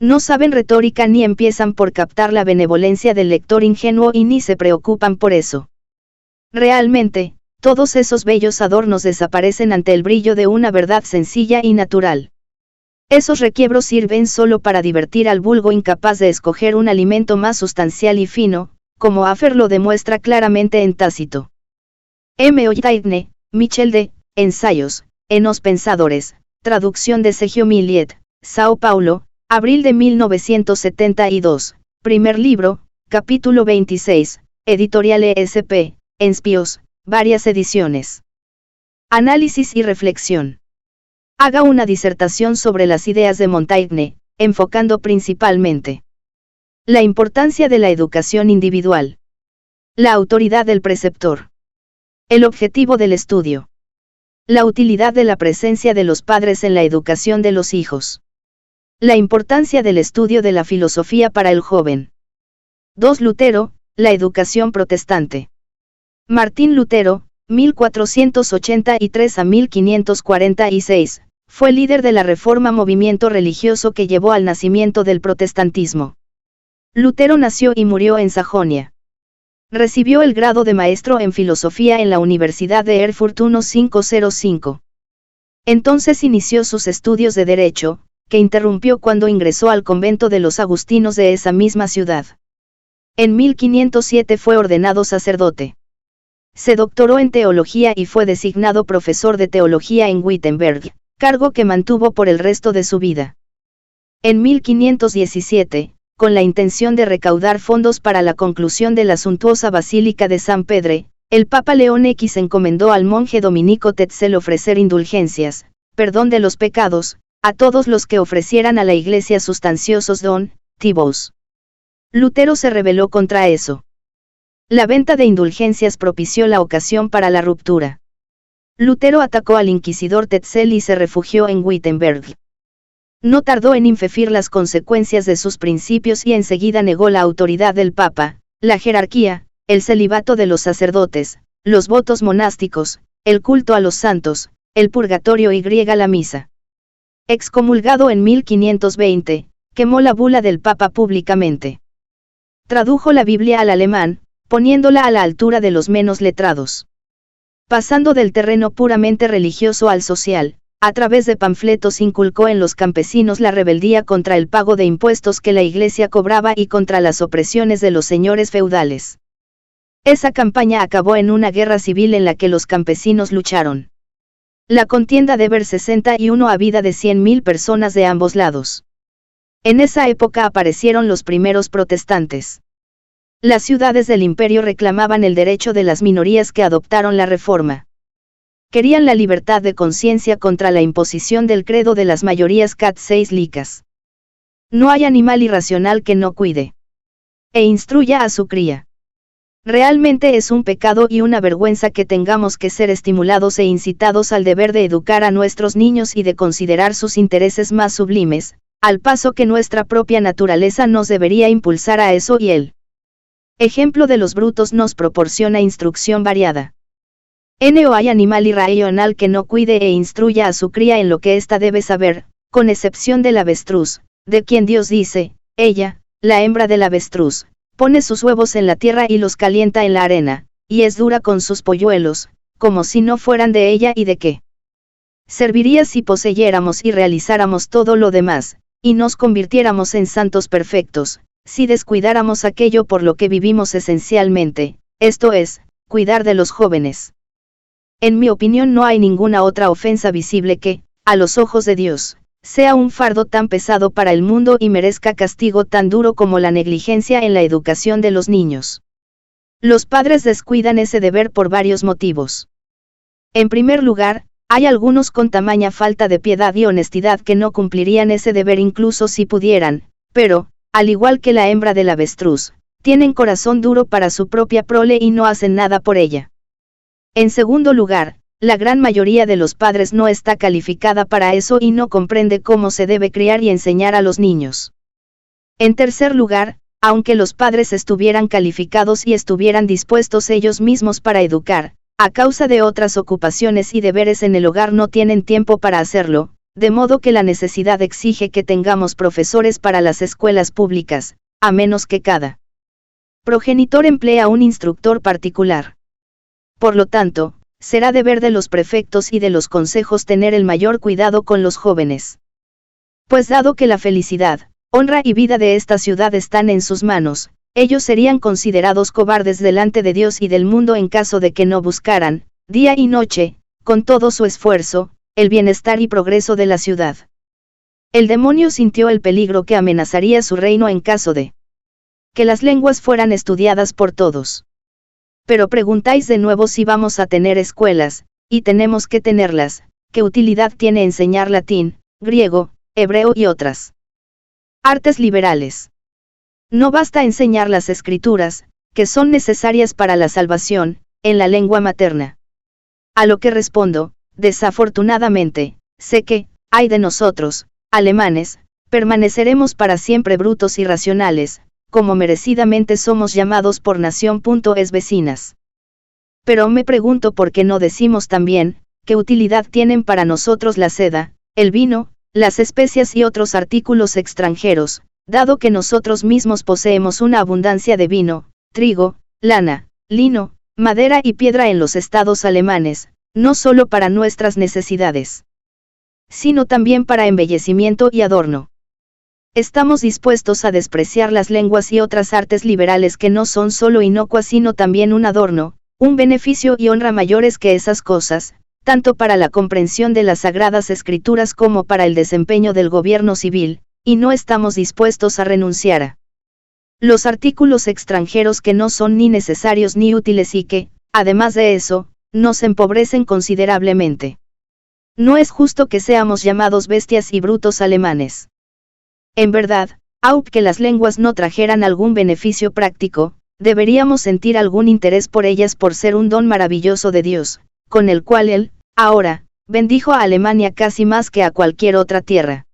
No saben retórica ni empiezan por captar la benevolencia del lector ingenuo y ni se preocupan por eso. Realmente, todos esos bellos adornos desaparecen ante el brillo de una verdad sencilla y natural. Esos requiebros sirven solo para divertir al vulgo incapaz de escoger un alimento más sustancial y fino, como Afer lo demuestra claramente en Tácito. M. Montaigne, Michel de, Ensayos, en los Pensadores, traducción de Sergio Millet, Sao Paulo, abril de 1972, primer libro, capítulo 26, editorial ESP, Enspios, varias ediciones. Análisis y reflexión. Haga una disertación sobre las ideas de Montaigne, enfocando principalmente la importancia de la educación individual, la autoridad del preceptor, el objetivo del estudio, la utilidad de la presencia de los padres en la educación de los hijos, la importancia del estudio de la filosofía para el joven. 2. Lutero, la educación protestante. Martín Lutero, 1483 a 1546, fue líder de la Reforma, movimiento religioso que llevó al nacimiento del protestantismo. Lutero nació y murió en Sajonia. Recibió el grado de maestro en filosofía en la Universidad de Erfurt 1505. Entonces inició sus estudios de Derecho, que interrumpió cuando ingresó al convento de los agustinos de esa misma ciudad. En 1507 fue ordenado sacerdote. Se doctoró en teología y fue designado profesor de teología en Wittenberg, cargo que mantuvo por el resto de su vida. En 1517, con la intención de recaudar fondos para la conclusión de la suntuosa Basílica de San Pedro, el Papa León X encomendó al monje dominico Tetzel ofrecer indulgencias, perdón de los pecados, a todos los que ofrecieran a la Iglesia sustanciosos donativos. Lutero se rebeló contra eso. La venta de indulgencias propició la ocasión para la ruptura. Lutero atacó al inquisidor Tetzel y se refugió en Wittenberg. No tardó en infefir las consecuencias de sus principios y enseguida negó la autoridad del Papa, la jerarquía, el celibato de los sacerdotes, los votos monásticos, el culto a los santos, el purgatorio y la misa. Excomulgado en 1520, quemó la bula del Papa públicamente. Tradujo la Biblia al alemán, poniéndola a la altura de los menos letrados. Pasando del terreno puramente religioso al social, a través de panfletos inculcó en los campesinos la rebeldía contra el pago de impuestos que la Iglesia cobraba y contra las opresiones de los señores feudales. Esa campaña acabó en una guerra civil en la que los campesinos lucharon. La contienda de ver 61 a vida de 100.000 personas de ambos lados. En esa época aparecieron los primeros protestantes. Las ciudades del imperio reclamaban el derecho de las minorías que adoptaron la reforma. Querían la libertad de conciencia contra la imposición del credo de las mayorías católicas. No hay animal irracional que no cuide e instruya a su cría. Realmente es un pecado y una vergüenza que tengamos que ser estimulados e incitados al deber de educar a nuestros niños y de considerar sus intereses más sublimes, al paso que nuestra propia naturaleza nos debería impulsar a eso y el ejemplo de los brutos nos proporciona instrucción variada. No hay animal irracional que no cuide e instruya a su cría en lo que ésta debe saber, con excepción del avestruz, de quien Dios dice, ella, la hembra del avestruz, pone sus huevos en la tierra y los calienta en la arena, y es dura con sus polluelos, como si no fueran de ella y de qué serviría si poseyéramos y realizáramos todo lo demás, y nos convirtiéramos en santos perfectos, si descuidáramos aquello por lo que vivimos esencialmente, esto es, cuidar de los jóvenes. En mi opinión no hay ninguna otra ofensa visible que, a los ojos de Dios, sea un fardo tan pesado para el mundo y merezca castigo tan duro como la negligencia en la educación de los niños. Los padres descuidan ese deber por varios motivos. En primer lugar, Hay algunos con tamaña falta de piedad y honestidad que no cumplirían ese deber incluso si pudieran, pero, al igual que la hembra del avestruz, tienen corazón duro para su propia prole y no hacen nada por ella. En segundo lugar, la gran mayoría de los padres no está calificada para eso y no comprende cómo se debe criar y enseñar a los niños. En tercer lugar, aunque los padres estuvieran calificados y estuvieran dispuestos ellos mismos para educar, a causa de otras ocupaciones y deberes en el hogar no tienen tiempo para hacerlo, de modo que la necesidad exige que tengamos profesores para las escuelas públicas, a menos que cada progenitor emplee a un instructor particular. Por lo tanto, será deber de los prefectos y de los consejos tener el mayor cuidado con los jóvenes. Pues dado que la felicidad, honra y vida de esta ciudad están en sus manos, ellos serían considerados cobardes delante de Dios y del mundo en caso de que no buscaran, día y noche, con todo su esfuerzo, el bienestar y progreso de la ciudad. El demonio sintió el peligro que amenazaría su reino en caso de que las lenguas fueran estudiadas por todos. Pero preguntáis de nuevo si vamos a tener escuelas, y tenemos que tenerlas, ¿qué utilidad tiene enseñar latín, griego, hebreo y otras artes liberales? No basta enseñar las escrituras, que son necesarias para la salvación, en la lengua materna. A lo que respondo, desafortunadamente, sé que, ay de nosotros, alemanes, permaneceremos para siempre brutos y racionales, como merecidamente somos llamados por nación. Es vecinas. Pero me pregunto por qué no decimos también, qué utilidad tienen para nosotros la seda, el vino, las especias y otros artículos extranjeros, dado que nosotros mismos poseemos una abundancia de vino, trigo, lana, lino, madera y piedra en los estados alemanes, no solo para nuestras necesidades, sino también para embellecimiento y adorno. Estamos dispuestos a despreciar las lenguas y otras artes liberales que no son solo inocuas sino también un adorno, un beneficio y honra mayores que esas cosas, tanto para la comprensión de las sagradas escrituras como para el desempeño del gobierno civil, y no estamos dispuestos a renunciar a los artículos extranjeros que no son ni necesarios ni útiles y que, además de eso, nos empobrecen considerablemente. No es justo que seamos llamados bestias y brutos alemanes. En verdad, aunque las lenguas no trajeran algún beneficio práctico, deberíamos sentir algún interés por ellas por ser un don maravilloso de Dios, con el cual Él, ahora, bendijo a Alemania casi más que a cualquier otra tierra.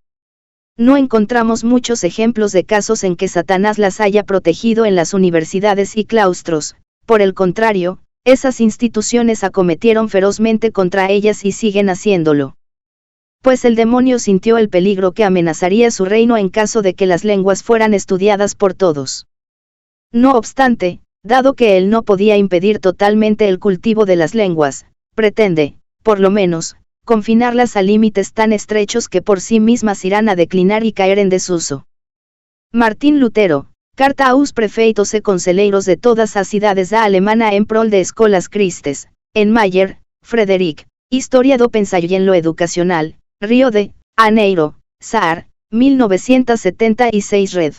No encontramos muchos ejemplos de casos en que Satanás las haya protegido en las universidades y claustros, por el contrario, esas instituciones acometieron ferozmente contra ellas y siguen haciéndolo. Pues el demonio sintió el peligro que amenazaría su reino en caso de que las lenguas fueran estudiadas por todos. No obstante, dado que él no podía impedir totalmente el cultivo de las lenguas, pretende, por lo menos, confinarlas a límites tan estrechos que por sí mismas irán a declinar y caer en desuso. Martín Lutero, carta aos prefeitos e conselheiros de todas as cidades da Alemana en prol de escolas Cristes, en Mayer, Frederic, Historia do Pensallo en lo Educacional, Río de Janeiro, Saar, 1976 Red.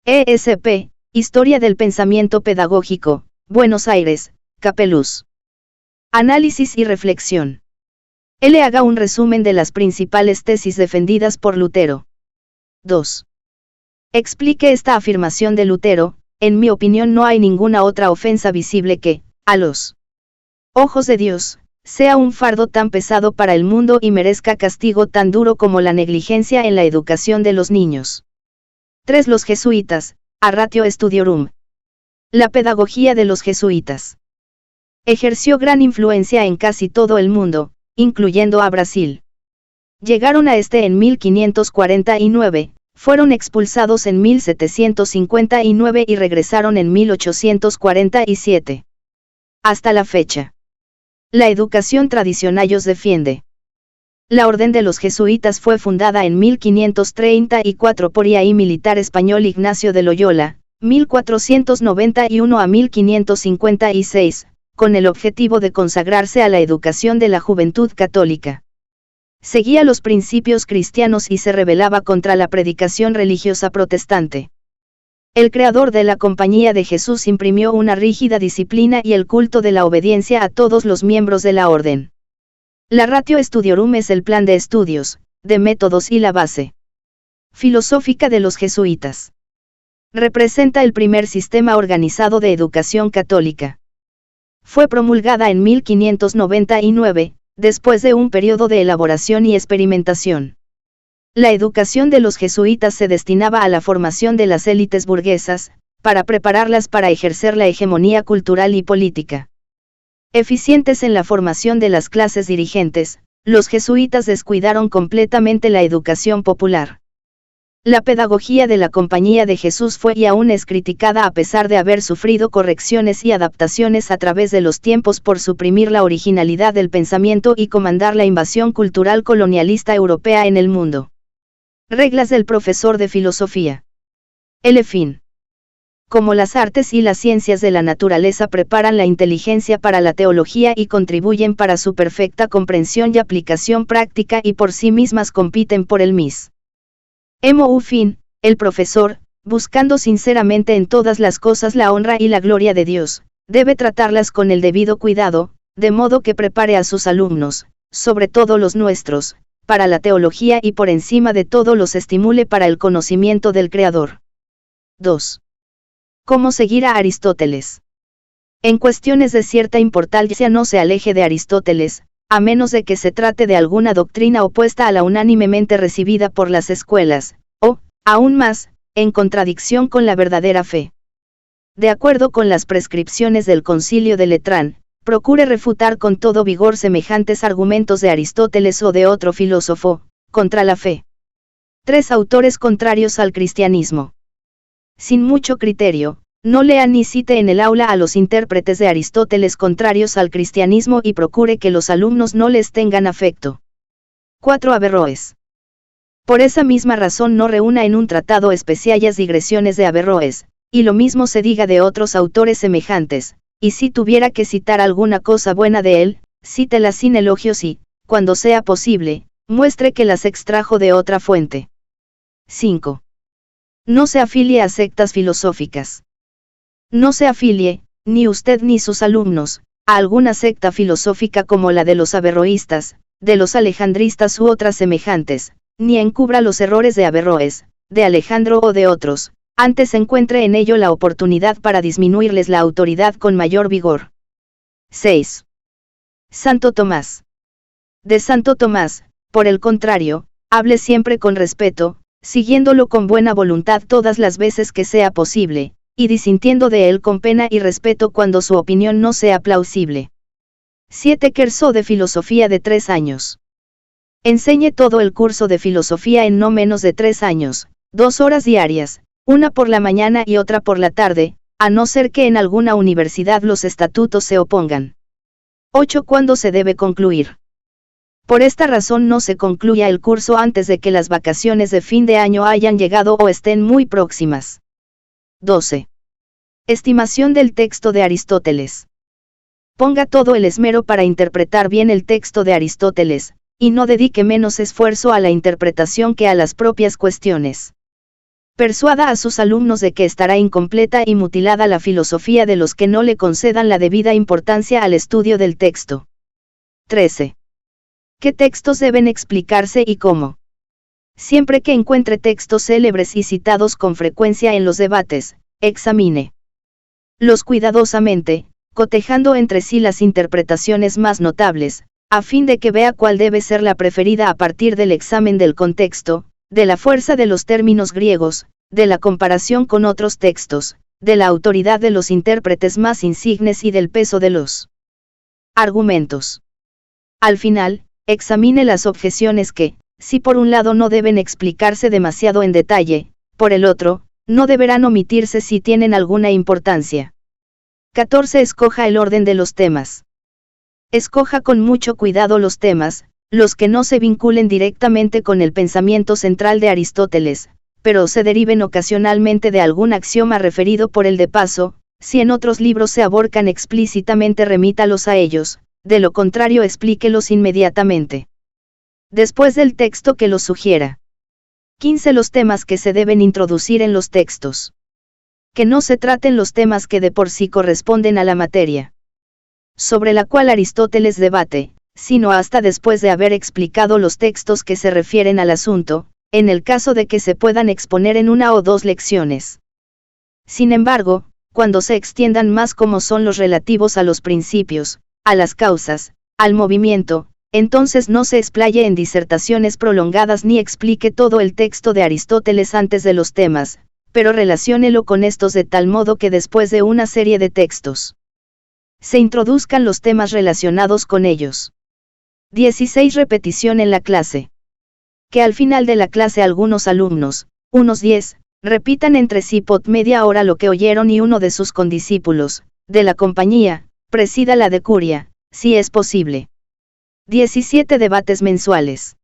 ESP, Historia del Pensamiento Pedagógico, Buenos Aires, Capeluz. Análisis y reflexión. Él le haga un resumen de las principales tesis defendidas por Lutero. 2. Explique esta afirmación de Lutero. En mi opinión no hay ninguna otra ofensa visible que, a los ojos de Dios, sea un fardo tan pesado para el mundo y merezca castigo tan duro como la negligencia en la educación de los niños. 3. Los jesuitas, a ratio studiorum. La pedagogía de los jesuitas ejerció gran influencia en casi todo el mundo, incluyendo a Brasil. Llegaron a este en 1549, fueron expulsados en 1759 y regresaron en 1847. Hasta la fecha. La educación tradicional los defiende. La Orden de los Jesuitas fue fundada en 1534 por el militar español Ignacio de Loyola, 1491 a 1556, con el objetivo de consagrarse a la educación de la juventud católica. Seguía los principios cristianos y se rebelaba contra la predicación religiosa protestante. El creador de la Compañía de Jesús imprimió una rígida disciplina y el culto de la obediencia a todos los miembros de la orden. La Ratio Studiorum es el plan de estudios, de métodos y la base filosófica de los jesuitas. Representa el primer sistema organizado de educación católica. Fue promulgada en 1599, después de un periodo de elaboración y experimentación. La educación de los jesuitas se destinaba a la formación de las élites burguesas, para prepararlas para ejercer la hegemonía cultural y política. Eficientes en la formación de las clases dirigentes, los jesuitas descuidaron completamente la educación popular. La pedagogía de la Compañía de Jesús fue y aún es criticada a pesar de haber sufrido correcciones y adaptaciones a través de los tiempos por suprimir la originalidad del pensamiento y comandar la invasión cultural colonialista europea en el mundo. Reglas del profesor de filosofía. El fin. Como las artes y las ciencias de la naturaleza preparan la inteligencia para la teología y contribuyen para su perfecta comprensión y aplicación práctica y por sí mismas compiten por el mismo fin, el profesor, buscando sinceramente en todas las cosas la honra y la gloria de Dios, debe tratarlas con el debido cuidado, de modo que prepare a sus alumnos, sobre todo los nuestros, para la teología y por encima de todo los estimule para el conocimiento del Creador. 2. ¿Cómo seguir a Aristóteles? En cuestiones de cierta importancia no se aleje de Aristóteles, a menos de que se trate de alguna doctrina opuesta a la unánimemente recibida por las escuelas, o, aún más, en contradicción con la verdadera fe. De acuerdo con las prescripciones del Concilio de Letrán, procure refutar con todo vigor semejantes argumentos de Aristóteles o de otro filósofo, contra la fe. 3 autores contrarios al cristianismo. Sin mucho criterio, no lea ni cite en el aula a los intérpretes de Aristóteles contrarios al cristianismo y procure que los alumnos no les tengan afecto. 4 Averroes. Por esa misma razón no reúna en un tratado especiales digresiones de Averroes, y lo mismo se diga de otros autores semejantes, y si tuviera que citar alguna cosa buena de él, cítela sin elogios y, cuando sea posible, muestre que las extrajo de otra fuente. 5. No se afilie a sectas filosóficas. No se afilie, ni usted ni sus alumnos, a alguna secta filosófica como la de los averroístas, de los alejandristas u otras semejantes, ni encubra los errores de Averroes, de Alejandro o de otros, antes encuentre en ello la oportunidad para disminuirles la autoridad con mayor vigor. 6. Santo Tomás. De Santo Tomás, por el contrario, hable siempre con respeto, siguiéndolo con buena voluntad todas las veces que sea posible, y disintiendo de él con pena y respeto cuando su opinión no sea plausible. 7 Curso de filosofía de 3 años. Enseñe todo el curso de filosofía en no menos de 3 años, 2 horas diarias, una por la mañana y otra por la tarde, a no ser que en alguna universidad los estatutos se opongan. 8 ¿Cuándo se debe concluir? Por esta razón no se concluya el curso antes de que las vacaciones de fin de año hayan llegado o estén muy próximas. 12. Estimación del texto de Aristóteles. Ponga todo el esmero para interpretar bien el texto de Aristóteles, y no dedique menos esfuerzo a la interpretación que a las propias cuestiones. Persuada a sus alumnos de que estará incompleta y mutilada la filosofía de los que no le concedan la debida importancia al estudio del texto. 13. ¿Qué textos deben explicarse y cómo? Siempre que encuentre textos célebres y citados con frecuencia en los debates, examine los cuidadosamente, cotejando entre sí las interpretaciones más notables, a fin de que vea cuál debe ser la preferida a partir del examen del contexto, de la fuerza de los términos griegos, de la comparación con otros textos, de la autoridad de los intérpretes más insignes y del peso de los argumentos. Al final, examine las objeciones que, si por un lado no deben explicarse demasiado en detalle, por el otro, no deberán omitirse si tienen alguna importancia. 14 Escoja el orden de los temas. Escoja con mucho cuidado los temas, los que no se vinculen directamente con el pensamiento central de Aristóteles, pero se deriven ocasionalmente de algún axioma referido por él de paso, si en otros libros se aborcan explícitamente remítalos a ellos, de lo contrario explíquelos inmediatamente. Después del texto que los sugiera. 15 Los temas que se deben introducir en los textos. Que no se traten los temas que de por sí corresponden a la materia sobre la cual Aristóteles debate, sino hasta después de haber explicado los textos que se refieren al asunto, en el caso de que se puedan exponer en una o dos lecciones. Sin embargo, cuando se extiendan más como son los relativos a los principios, a las causas, al movimiento, entonces no se explaye en disertaciones prolongadas ni explique todo el texto de Aristóteles antes de los temas, pero relaciónelo con estos de tal modo que después de una serie de textos se introduzcan los temas relacionados con ellos. 16. Repetición en la clase. Que al final de la clase algunos alumnos, unos 10, repitan entre sí por media hora lo que oyeron y uno de sus condiscípulos, de la compañía, presida la decuria, si es posible. 17. Debates mensuales.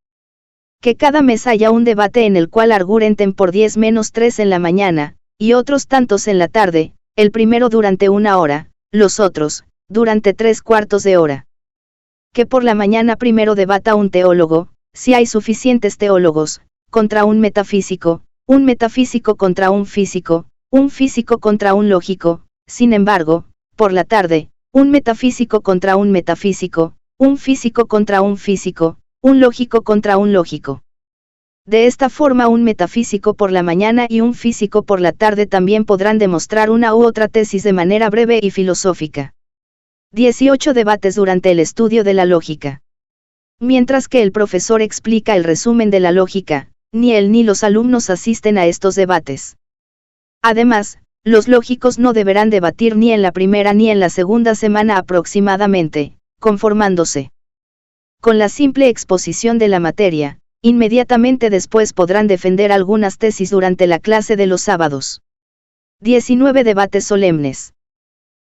Que cada mes haya un debate en el cual argumenten por 10-3 en la mañana, y otros tantos en la tarde, el primero durante 1 hora, los otros, durante 3/4 de hora. Que por la mañana primero debata un teólogo, si hay suficientes teólogos, contra un metafísico contra un físico contra un lógico, sin embargo, por la tarde, un metafísico contra un metafísico, un físico contra un físico, un lógico contra un lógico. De esta forma un metafísico por la mañana y un físico por la tarde también podrán demostrar una u otra tesis de manera breve y filosófica. 18. Debates durante el estudio de la lógica. Mientras que el profesor explica el resumen de la lógica, ni él ni los alumnos asisten a estos debates. Además, los lógicos no deberán debatir ni en la primera ni en la segunda semana aproximadamente, conformándose con la simple exposición de la materia. Inmediatamente después podrán defender algunas tesis durante la clase de los sábados. 19. Debates solemnes.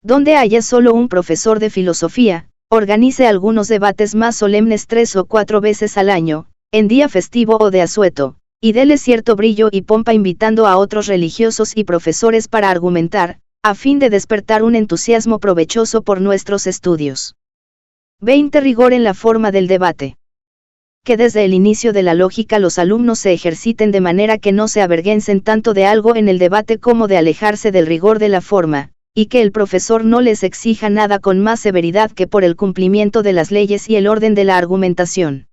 Donde haya solo un profesor de filosofía, organice algunos debates más solemnes 3 o 4 veces al año, en día festivo o de asueto, y dele cierto brillo y pompa invitando a otros religiosos y profesores para argumentar, a fin de despertar un entusiasmo provechoso por nuestros estudios. 20. Rigor en la forma del debate. Que desde el inicio de la lógica los alumnos se ejerciten de manera que no se avergüencen tanto de algo en el debate como de alejarse del rigor de la forma, y que el profesor no les exija nada con más severidad que por el cumplimiento de las leyes y el orden de la argumentación.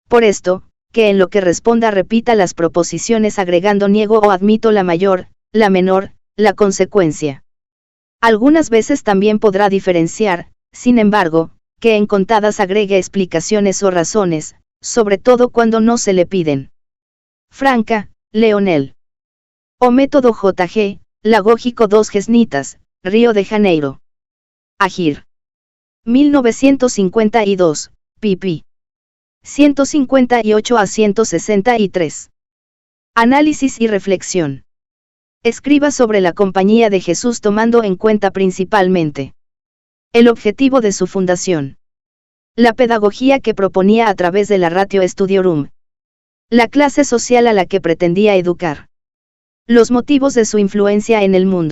Por esto, que en lo que responda repita las proposiciones agregando niego o admito la mayor, la menor, la consecuencia. Algunas veces también podrá diferenciar, sin embargo, que en contadas agregue explicaciones o razones, sobre todo cuando no se le piden. Franca, Leonel. O método JG, Lagógico 2 Gesnitas, Río de Janeiro. Agir. 1952, pp. 158 a 163. Análisis y reflexión. Escriba sobre la Compañía de Jesús tomando en cuenta principalmente el objetivo de su fundación, la pedagogía que proponía a través de la Ratio Studiorum, la clase social a la que pretendía educar, los motivos de su influencia en el mundo.